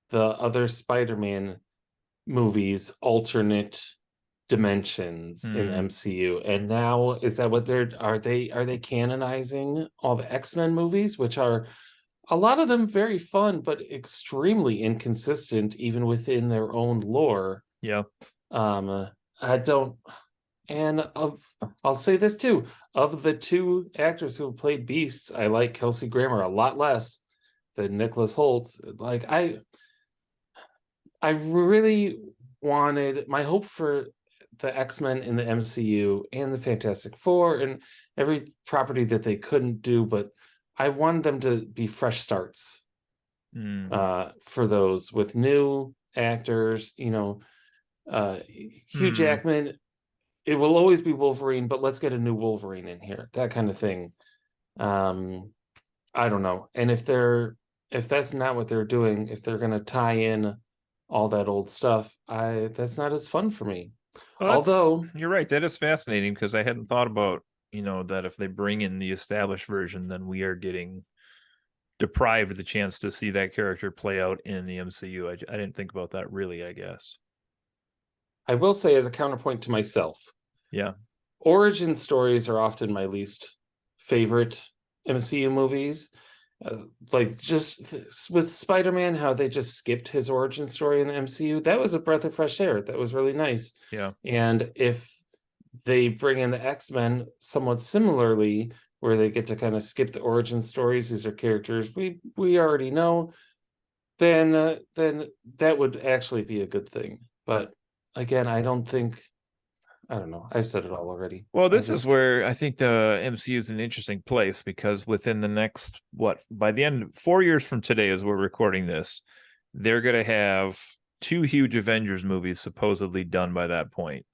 the other Spider-Man movies alternate dimensions in MCU. And now is that what are they canonizing all the X-Men movies, which are a lot of them very fun but extremely inconsistent even within their own lore. Yeah. I don't, and I'll say this too, of the two actors who have played Beasts, I like Kelsey Grammer a lot less than Nicholas Hoult. Like I really wanted, my hope for the X-Men in the MCU and the Fantastic Four and every property that they couldn't do, but I wanted them to be fresh starts for those with new actors, Hugh Jackman. It will always be Wolverine, but let's get a new Wolverine in here, that kind of thing. I don't know. And if that's not what they're doing, if they're going to tie in all that old stuff, that's not as fun for me. Well, although you're right, that is fascinating because I hadn't thought about, that if they bring in the established version, then we are getting deprived of the chance to see that character play out in the MCU. I didn't think about that really, I guess. I will say, as a counterpoint to myself, yeah, origin stories are often my least favorite MCU movies. Like just with Spider-Man, how they just skipped his origin story in the MCU, that was a breath of fresh air. That was really nice. Yeah. And if they bring in the X-Men somewhat similarly, where they get to kind of skip the origin stories, these are characters we already know, then that would actually be a good thing. But again, I don't know. I've said it all already. Well, this is where I think the MCU is an interesting place, because within the next, by the end, 4 years from today, as we're recording this, they're going to have 2 huge Avengers movies supposedly done by that point.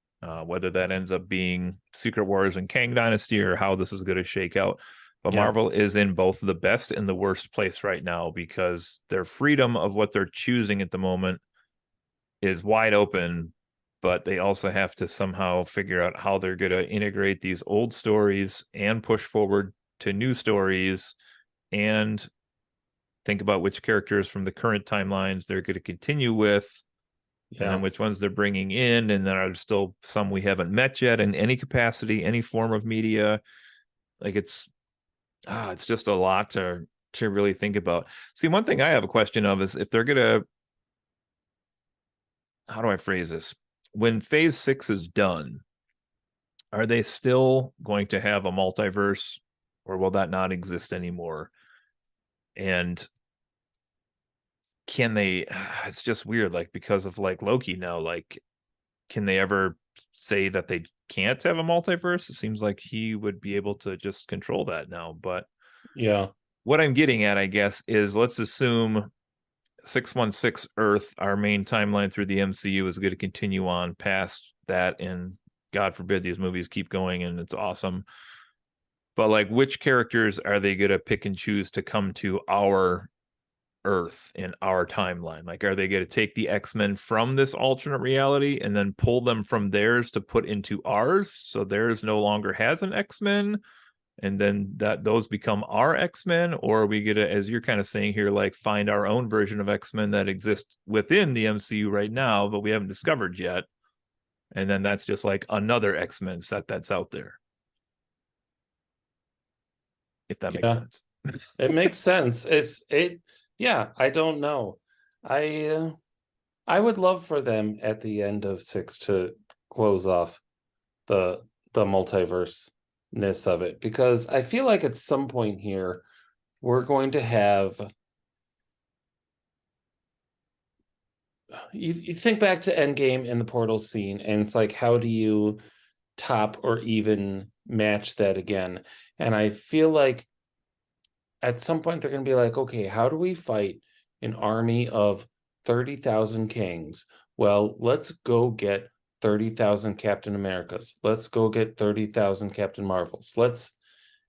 Whether that ends up being Secret Wars and Kang Dynasty or how this is going to shake out. But yeah. Marvel is in both the best and the worst place right now because their freedom of what they're choosing at the moment is wide open, but they also have to somehow figure out how they're going to integrate these old stories and push forward to new stories and think about which characters from the current timelines they're going to continue with. Yeah. And then which ones they're bringing in, and then are still some we haven't met yet in any capacity, any form of media. Like it's just a lot to really think about. See, one thing I have a question of is if they're gonna, how do I phrase this? When Phase 6 is done, are they still going to have a multiverse, or will that not exist anymore? And can they, it's just weird, like because of like Loki now, like can they ever say that they can't have a multiverse? It seems like he would be able to just control that now. But yeah, what I'm getting at, I guess, is let's assume 616 Earth, our main timeline through the MCU, is going to continue on past that, and God forbid these movies keep going and it's awesome. But like, which characters are they going to pick and choose to come to our Earth in our timeline? Like, are they going to take the X-Men from this alternate reality and then pull them from theirs to put into ours, so theirs no longer has an X-Men, and then those become our X-Men? Or are we going to, as you're kind of saying here, like find our own version of X-Men that exists within the MCU right now but we haven't discovered yet, and then that's just like another X-Men set that's out there, if that makes sense? It makes sense. Yeah, I don't know. I would love for them at the end of 6 to close off the multiverse-ness of it, because I feel like at some point here we're going to have, you think back to Endgame and the portal scene, and it's like, how do you top or even match that again? And I feel like at some point they're going to be like, okay, how do we fight an army of 30,000 kings? Well, let's go get 30,000 Captain Americas. Let's go get 30,000 Captain Marvels.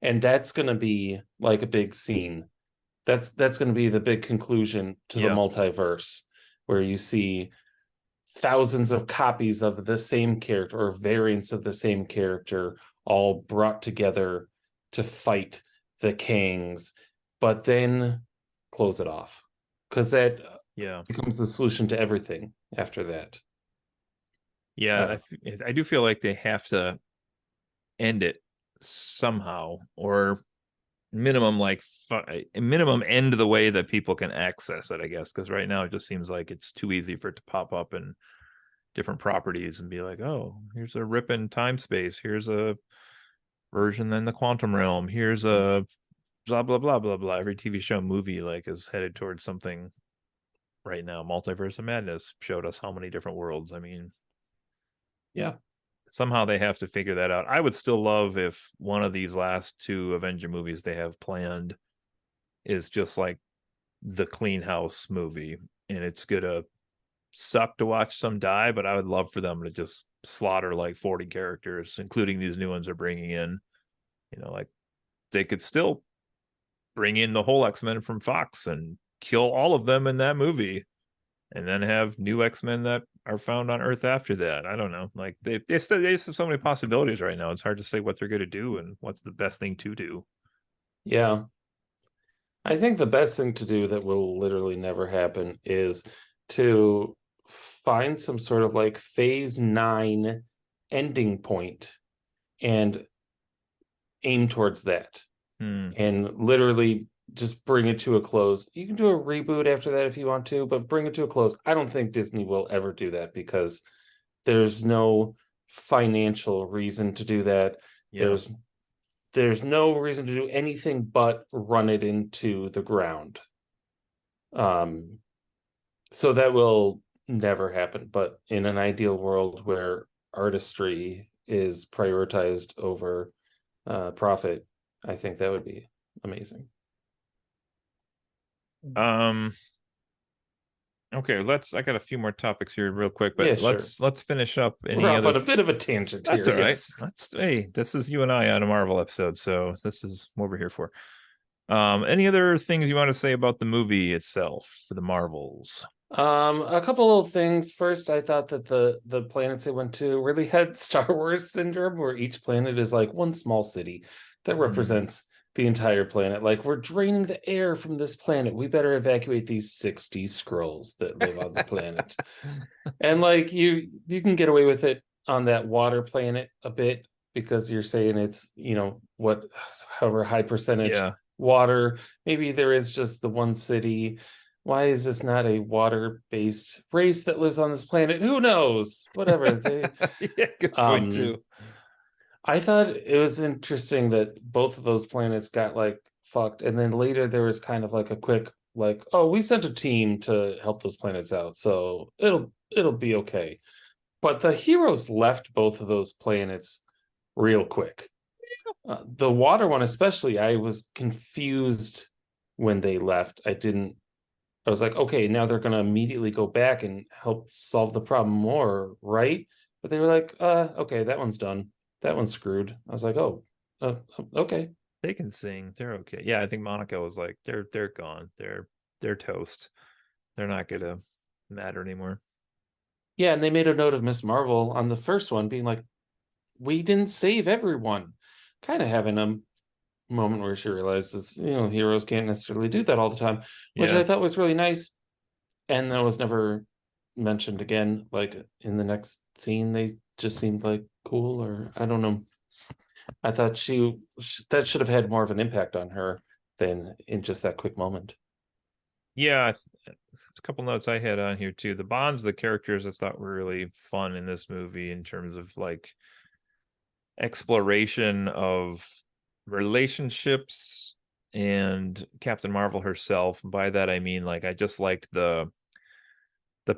And that's going to be like a big scene. That's going to be the big conclusion to the multiverse, where you see thousands of copies of the same character or variants of the same character all brought together to fight the kings, but then close it off, because that becomes the solution to everything after that. Yeah, I do feel like they have to end it somehow, or minimum minimum end the way that people can access it, I guess, because right now it just seems like it's too easy for it to pop up in different properties and be like, oh, here's a rip in time space, here's a version in the quantum realm, here's a blah blah blah blah blah. Every TV show, movie like is headed towards something right now. Multiverse of Madness showed us how many different worlds. I mean, Yeah. somehow they have to figure that out. I would still love if one of these last two Avenger movies they have planned is just like the clean house movie, and it's gonna suck to watch some die, but I would love for them to just slaughter like 40 characters, including these new ones they're bringing in. You know, like they could still bring in the whole X-Men from Fox and kill all of them in that movie, and then have new X-Men that are found on Earth after that. I don't know. Like they have so many possibilities right now. It's hard to say what they're going to do and what's the best thing to do. Yeah. I think the best thing to do that will literally never happen is to find some sort of like phase 9 ending point and aim towards that. And literally just bring it to a close. You can do a reboot after that if you want to, but bring it to a close. I don't think Disney will ever do that because there's no financial reason to do that. Yeah. There's no reason to do anything but run it into the ground. So that will never happen. But in an ideal world where artistry is prioritized over profit, I think that would be amazing. Okay, I got a few more topics here real quick, but Yeah, sure. let's finish up We're off on a bit of a tangent here. That's all right. Yes. Hey, this is you and I on a Marvel episode, so this is what we're here for. Any other things you want to say about the movie itself for the Marvels? A couple of things. First, I thought that the planets they went to really had Star Wars syndrome, where each planet is like one small city that represents the entire planet. Like, we're draining the air from this planet. We better evacuate these 60 Skrulls that live on the planet. And like you can get away with it on that water planet a bit because you're saying it's, however high percentage water. Maybe there is just the one city. Why is this not a water-based race that lives on this planet? Who knows? Whatever. Yeah, good point too. I thought it was interesting that both of those planets got like fucked, and then later there was kind of like a quick like, oh, we sent a team to help those planets out, so it'll be okay. But the heroes left both of those planets real quick. The water one especially, I was confused when they left. I was like, okay, now they're going to immediately go back and help solve the problem more, right? But they were like, okay, that one's done. That one's screwed. I was like, oh, okay. They can sing. They're okay. Yeah, I think Monica was like, they're gone. They're toast. They're not going to matter anymore. Yeah, and they made a note of Miss Marvel on the first one being like, we didn't save everyone. Kind of having a moment where she realizes, heroes can't necessarily do that all the time, which I thought was really nice. And that was never mentioned again. Like in the next scene, they just seemed like cool, or I don't know. I thought that should have had more of an impact on her than in just that quick moment. Yeah, a couple notes I had on here too. The bonds, the characters I thought were really fun in this movie in terms of like exploration of relationships and Captain Marvel herself. By that I mean like I just liked the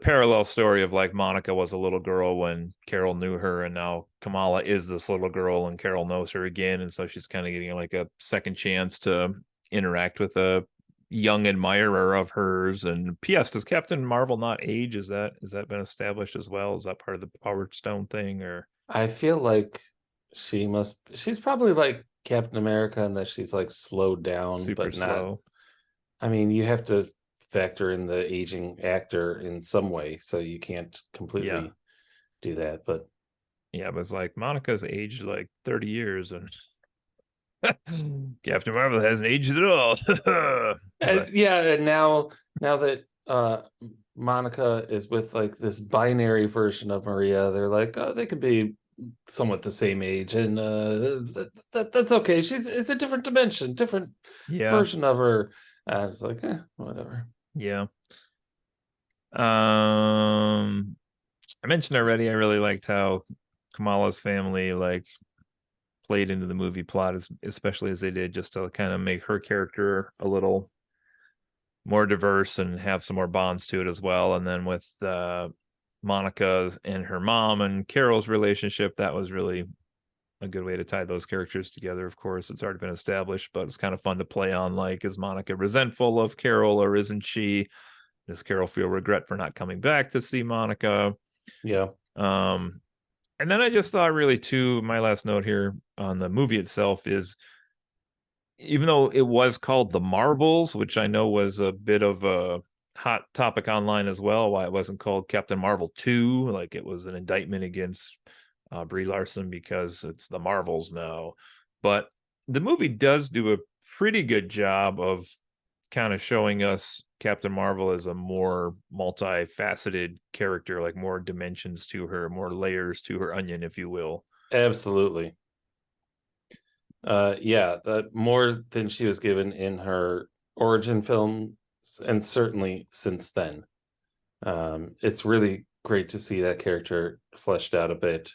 parallel story of like Monica was a little girl when Carol knew her, and now Kamala is this little girl and Carol knows her again, and so she's kind of getting like a second chance to interact with a young admirer of hers. And P.S. does Captain Marvel not age? Is that been established as well? Is that part of the Power Stone thing? Or I feel like she's probably like Captain America in that she's like slowed down, super but not slow. I mean, you have to factor in the aging actor in some way, so you can't completely do that. But yeah, it was like Monica's aged like 30 years and Captain Marvel hasn't aged at all. yeah, and now that Monica is with like this binary version of Maria. They're like, oh, they could be somewhat the same age, and that's okay. It's a different dimension, different Yeah. version of her. I was like, whatever. Yeah. I mentioned already, I really liked how Kamala's family like played into the movie plot, especially as they did, just to kind of make her character a little more diverse and have some more bonds to it as well. And then with Monica and her mom and Carol's relationship, that was really a good way to tie those characters together. Of course, it's already been established, but it's kind of fun to play on. Like, is Monica resentful of Carol, or isn't she? Does Carol feel regret for not coming back to see Monica? Yeah. And then I just thought, really, too, my last note here on the movie itself is, even though it was called The Marvels, which I know was a bit of a hot topic online as well, why it wasn't called Captain Marvel 2, like it was an indictment against Brie Larson because it's the Marvels now. But the movie does do a pretty good job of kind of showing us Captain Marvel as a more multifaceted character, like more dimensions to her, more layers to her onion, if you will. Absolutely. Yeah, that more than she was given in her origin film, and certainly since then. It's really great to see that character fleshed out a bit.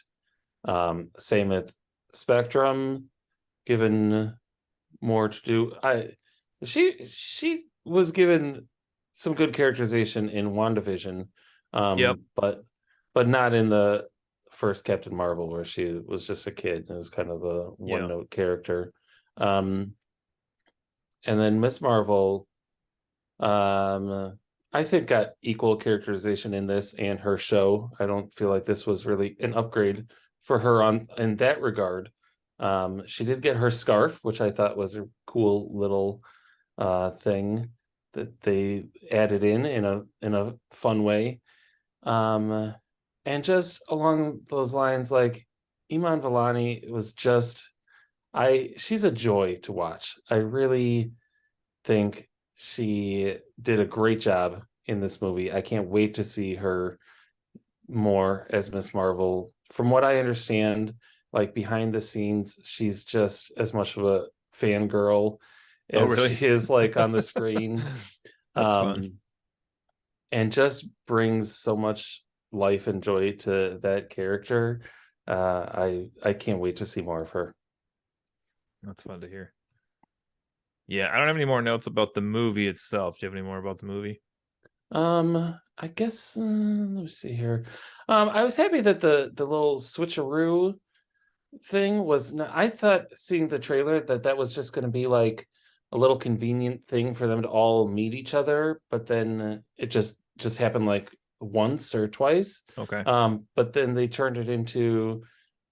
Same with Spectrum, given more to do. She was given some good characterization in WandaVision, Yep. but not in the first Captain Marvel, where she was just a kid. It was kind of a Yeah. one-note character. Um, and then Miss Marvel, I think got equal characterization in this and her show. I don't feel like this was really an upgrade for her on in that regard. She did get her scarf, which I thought was a cool little thing that they added in a fun way. Um, and just along those lines, like Iman Vellani was just she's a joy to watch. I really think she did a great job in this movie. I can't wait to see her more as Miss Marvel. From what I understand, like behind the scenes, she's just as much of a fangirl Oh, as really? she is like on the screen. That's fun. Um, and brings so much life and joy to that character. I can't wait to see more of her. That's fun to hear. Yeah, I don't have any more notes about the movie itself. Do you have any more about the movie? I guess let me see here. I was happy that the little switcheroo thing was not, I thought seeing the trailer that was just going to be like a little convenient thing for them to all meet each other, but then it just happened like once or twice. Okay. But then they turned it into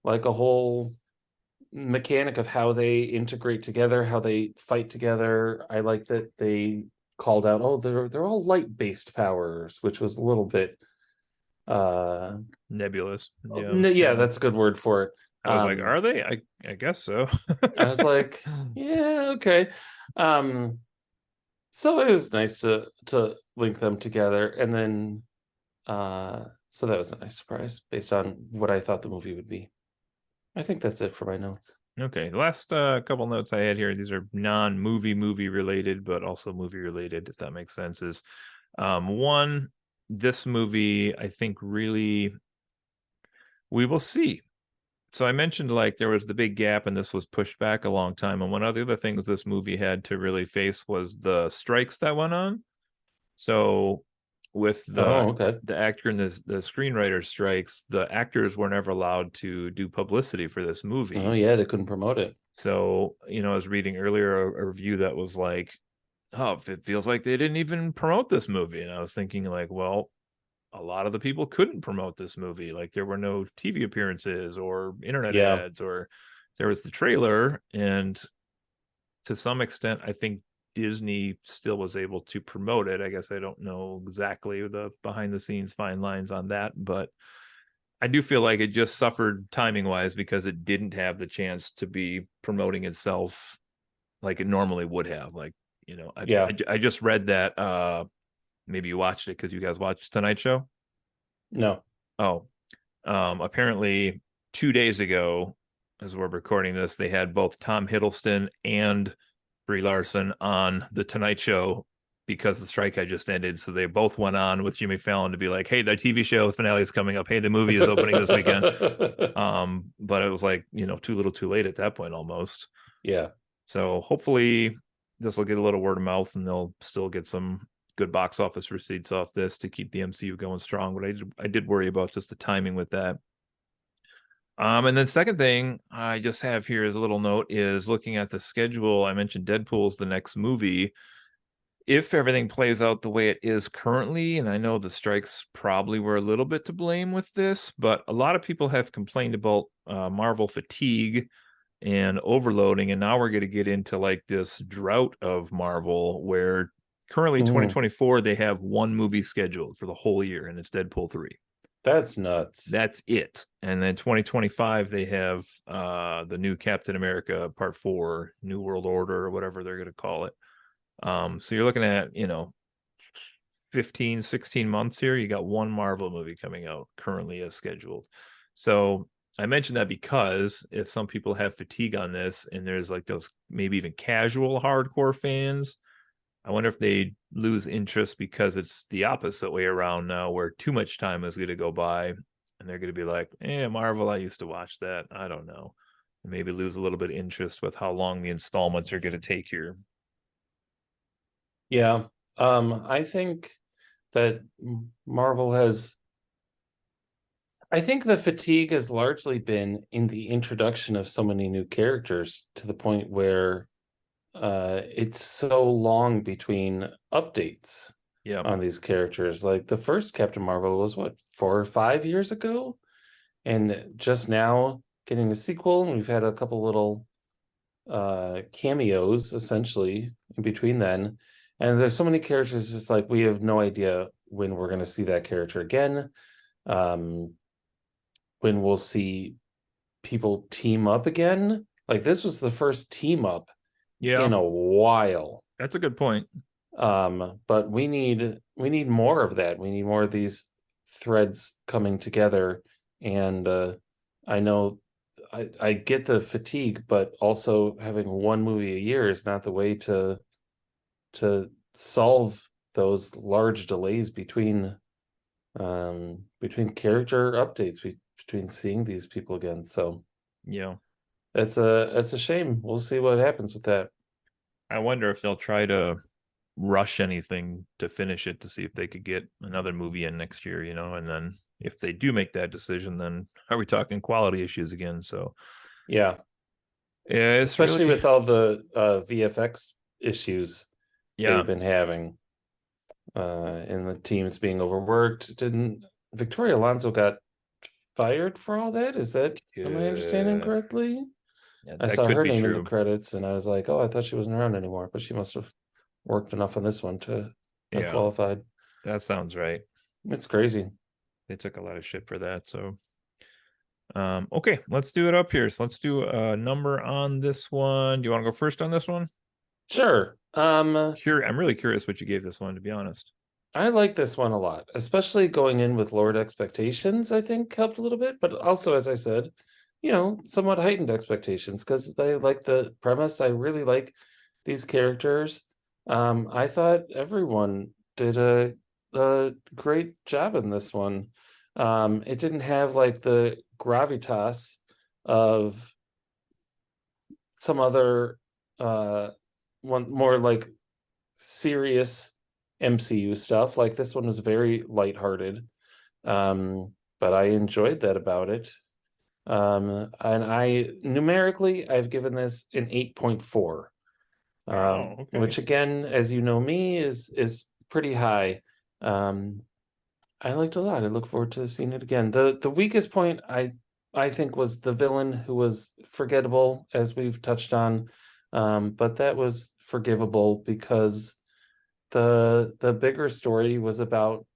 like a whole mechanic of how they integrate together, how they fight together. I like that they called out, oh, they're all light based powers, which was a little bit Nebulous. Yeah, it was yeah, kind of. that's a good word for it. I was like, are they? I guess so. I was like, yeah, okay. Um, so it was nice to link them together, and then so that was a nice surprise based on what I thought the movie would be. I think that's it for my notes. Okay, the last couple notes I had here, these are non-movie related, but also movie related, if that makes sense, is one, this movie, I think, really, we will see. So I mentioned like there was the big gap and this was pushed back a long time. And one of the other things this movie had to really face was the strikes that went on. So with Oh, okay. the actor and the screenwriter strikes, the actors were never allowed to do publicity for this Oh, movie. yeah, they couldn't promote it. So, I was reading earlier a review that was like, oh, it feels like they didn't even promote this movie. And I was thinking, like, well, a lot of the people couldn't promote this movie. Like, there were no TV appearances or internet Yeah, ads, or there was the trailer. And to some extent, I think Disney still was able to promote it. I guess I don't know exactly the behind the scenes fine lines on that, but I do feel like it just suffered timing wise because it didn't have the chance to be promoting itself like it normally would have. Like, yeah. I just read that maybe you watched it because you guys watched Tonight Show. No. Oh, apparently 2 days ago, as we're recording this, they had both Tom Hiddleston and Brie Larson on the Tonight Show because the strike had just ended. So they both went on with Jimmy Fallon to be like, "Hey, the TV show finale is coming up. Hey, the movie is opening this weekend." But it was like, too little, too late at that point almost. Yeah. So hopefully this will get a little word of mouth, and they'll still get some good box office receipts off this to keep the MCU going strong. But I did worry about just the timing with that. And then second thing I just have here as a little note is looking at the schedule. I mentioned Deadpool's the next movie. If everything plays out the way it is currently, and I know the strikes probably were a little bit to blame with this, but a lot of people have complained about Marvel fatigue and overloading, and now we're going to get into like this drought of Marvel where currently 2024 they have one movie scheduled for the whole year, and it's Deadpool 3. That's nuts. That's it. And then 2025 they have the new Captain America Part 4, New World Order, or whatever they're going to call it. So you're looking at 15 16 months here. You got one Marvel movie coming out currently as scheduled. So I mentioned that because if some people have fatigue on this, and there's like those maybe even casual hardcore fans, I wonder if they lose interest because it's the opposite way around now, where too much time is going to go by and they're going to be like, Marvel, I used to watch that. I don't know. And maybe lose a little bit of interest with how long the installments are going to take here. Yeah. I think that Marvel I think the fatigue has largely been in the introduction of so many new characters to the point where it's so long between updates on these characters. Like the first Captain Marvel was what, 4 or 5 years ago? And just now getting a sequel, and we've had a couple little cameos essentially in between then. And there's so many characters, just like we have no idea when we're going to see that character again. When we'll see people team up again. Like this was the first team up in a while. That's a good point. But we need more of that. We need more of these threads coming together. And I know I get the fatigue, but also having one movie a year is not the way to solve those large delays between character updates, between seeing these people again. So yeah, it's a shame. We'll see what happens with that. I wonder if they'll try to rush anything to finish it to see if they could get another movie in next year, and then if they do make that decision, then are we talking quality issues again? So yeah, especially with all the VFX issues they've been having, and the teams being overworked. Didn't Victoria Alonso got fired for all that? Am I understanding correctly? I saw her name in the credits and I was like, oh, I thought she wasn't around anymore, but she must have worked enough on this one to have qualified. That sounds right. It's crazy. They took a lot of shit for that. So okay, let's do it up here. So let's do a number on this one. Do you want to go first on this one? Sure. I'm really curious what you gave this one, to be honest. I like this one a lot, especially going in with lowered expectations. I think helped a little bit, but also, as I said, somewhat heightened expectations because I like the premise. I really like these characters. I thought everyone did a great job in this one. It didn't have like the gravitas of some other one more like serious MCU stuff. Like this one was very lighthearted. But I enjoyed that about it. And I've given this an 8.4. Okay. Which again, as you know me, is pretty high. I liked it a lot. I look forward to seeing it again. The weakest point I think was the villain, who was forgettable, as we've touched on. But that was forgivable because the bigger story was about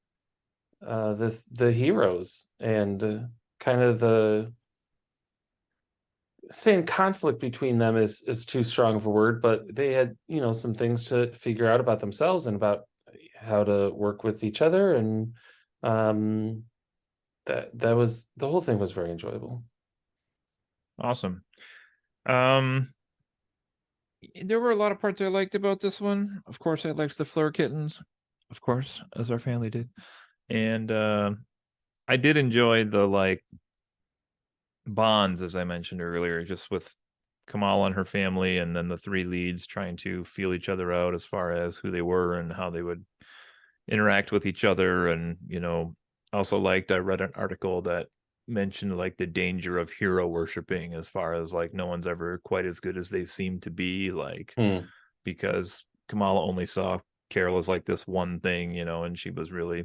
the heroes and kind of the saying conflict between them is too strong of a word, but they had some things to figure out about themselves and about how to work with each other, and that was, the whole thing was very enjoyable. Awesome. There were a lot of parts I liked about this one. Of course, I liked the Fleur kittens, of course, as our family did. And I did enjoy the like bonds, as I mentioned earlier, just with Kamala and her family, and then the three leads trying to feel each other out as far as who they were and how they would interact with each other. And, you know, also liked, I read an article that mentioned like the danger of hero worshiping, as far as like no one's ever quite as good as they seem to be, like because Kamala only saw Carol as like this one thing, you know, and she was really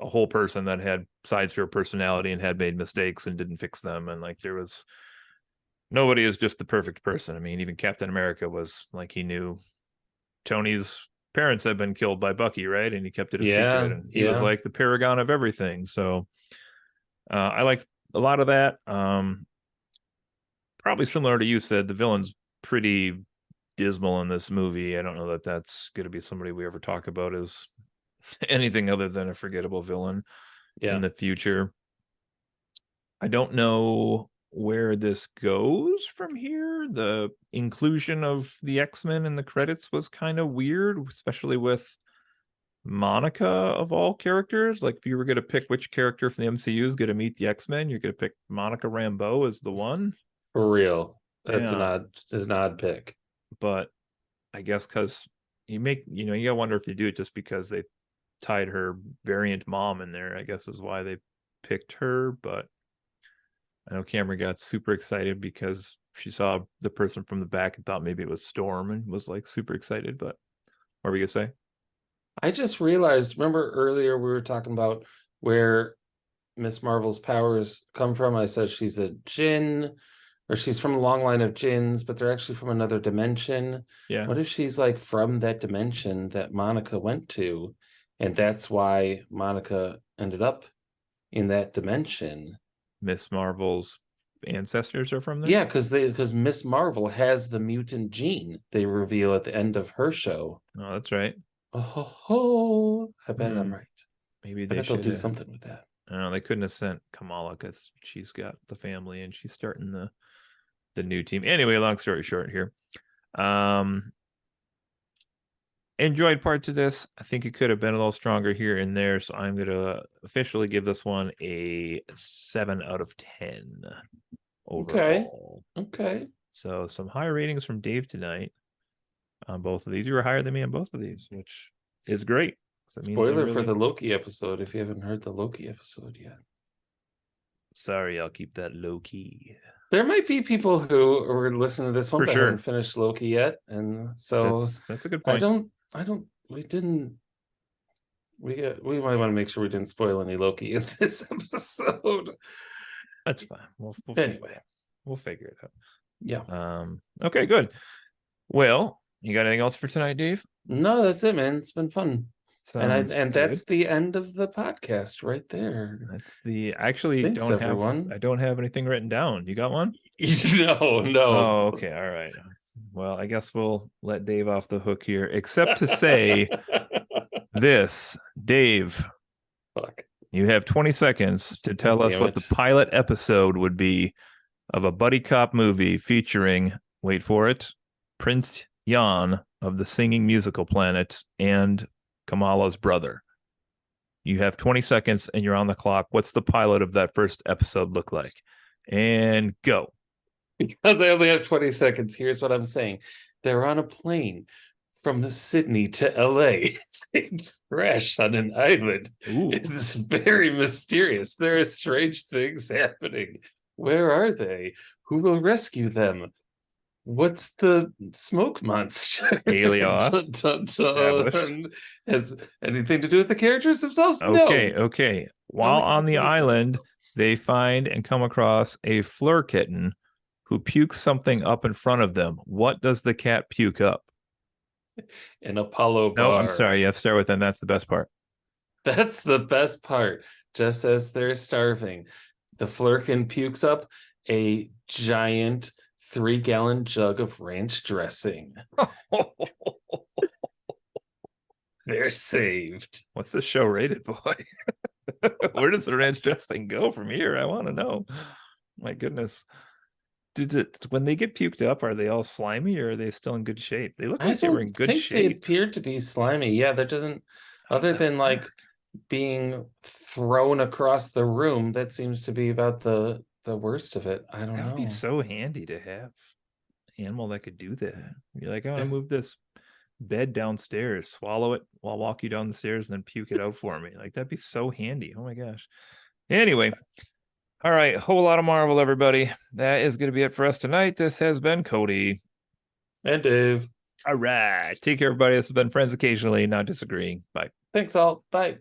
a whole person that had sides to her personality and had made mistakes and didn't fix them. And like there was nobody is just the perfect person. I mean, even Captain America was like, he knew Tony's parents had been killed by Bucky, right? And he kept it a secret, and he was like the paragon of everything. So I liked a lot of that. Probably similar to you said, the villain's pretty dismal in this movie. I don't know that that's going to be somebody we ever talk about as anything other than a forgettable villain in the future. I don't know where this goes from here. The inclusion of the X-Men in the credits was kind of weird, especially with Monica of all characters. Like if you were going to pick which character from the MCU is going to meet the X-Men, you're going to pick Monica Rambeau as the one. For real. That's an odd pick. But I guess because you gotta wonder if they do it just because they tied her variant mom in there, I guess is why they picked her. But I know Cameron got super excited because she saw the person from the back and thought maybe it was Storm and was like super excited. But what were you gonna say? I just realized, remember earlier we were talking about where Miss Marvel's powers come from? I said she's a djinn, or she's from a long line of djinns, but they're actually from another dimension. Yeah. What if she's like from that dimension that Monica went to, and that's why Monica ended up in that dimension? Miss Marvel's ancestors are from there? Yeah, because Miss Marvel has the mutant gene they reveal at the end of her show. Oh, that's right. Oh, I bet I'm right. Maybe I they bet they'll should do something with that. I don't know, they couldn't have sent Kamala because she's got the family and she's starting the new team. Anyway, long story short here. Enjoyed parts of this. I think it could have been a little stronger here and there, so I'm gonna officially give this one a 7 out of 10 overall. Okay. So some high ratings from Dave tonight on both of these. You were higher than me on both of these, which is great. Spoiler for the Loki episode if you haven't heard the Loki episode yet. Sorry, I'll keep that low key. There might be people who are listening to this one For that sure. haven't finished Loki yet, and so that's a good point. We might want to make sure we didn't spoil any Loki in this episode. That's fine. Anyway, we'll figure it out. Yeah. Okay, good. Well, you got anything else for tonight, Dave? No, that's it, man. It's been fun. Sounds and that's the end of the podcast right there. That's the actually Thanks, don't everyone. have I don't have anything written down. You got one? No. Oh, okay, all right. Well, I guess we'll let Dave off the hook here, except to say this, Dave. Fuck. You have 20 seconds to tell us what the pilot episode would be of a buddy cop movie featuring, wait for it, Prince Jan of the singing musical planet and Kamala's brother. You have 20 seconds and you're on the clock. What's the pilot of that first episode look like? And go. Because I only have 20 seconds, here's what I'm saying. They're on a plane from Sydney to LA. They crash on an island. Ooh. It's very mysterious. There are strange things happening. Where are they? Who will rescue them? What's the smoke monster? Helios. Has anything to do with the characters themselves? Okay, no. Okay. While on the island, they find and come across a Fleur kitten who pukes something up in front of them. What does the cat puke up? An Apollo bar. No, I'm sorry. You have to start with them. That's the best part. That's the best part. Just as they're starving, the Flurkin pukes up a giant 3-gallon jug of ranch dressing. They're saved. What's this show rated, boy? Where does the ranch dressing go from here? I want to know. My goodness. When they get puked up, are they all slimy or are they still in good shape? They look I like they were in don't good think they shape. appear to be slimy. Yeah, that doesn't, How does other that than like work? being thrown across the room, that seems to be about the worst of it. I don't That would be know. so handy to have an animal that could do that. You're like, I want to Yeah. move this bed downstairs, swallow it while walk you down the stairs, and then puke it out for me. Like that'd be so handy. Oh my gosh. Anyway, all right, whole lot of Marvel, everybody. That is going to be it for us tonight. This has been Cody. And Dave. All right, take care, everybody. This has been Friends Occasionally Not Disagreeing. Bye. Thanks all. Bye.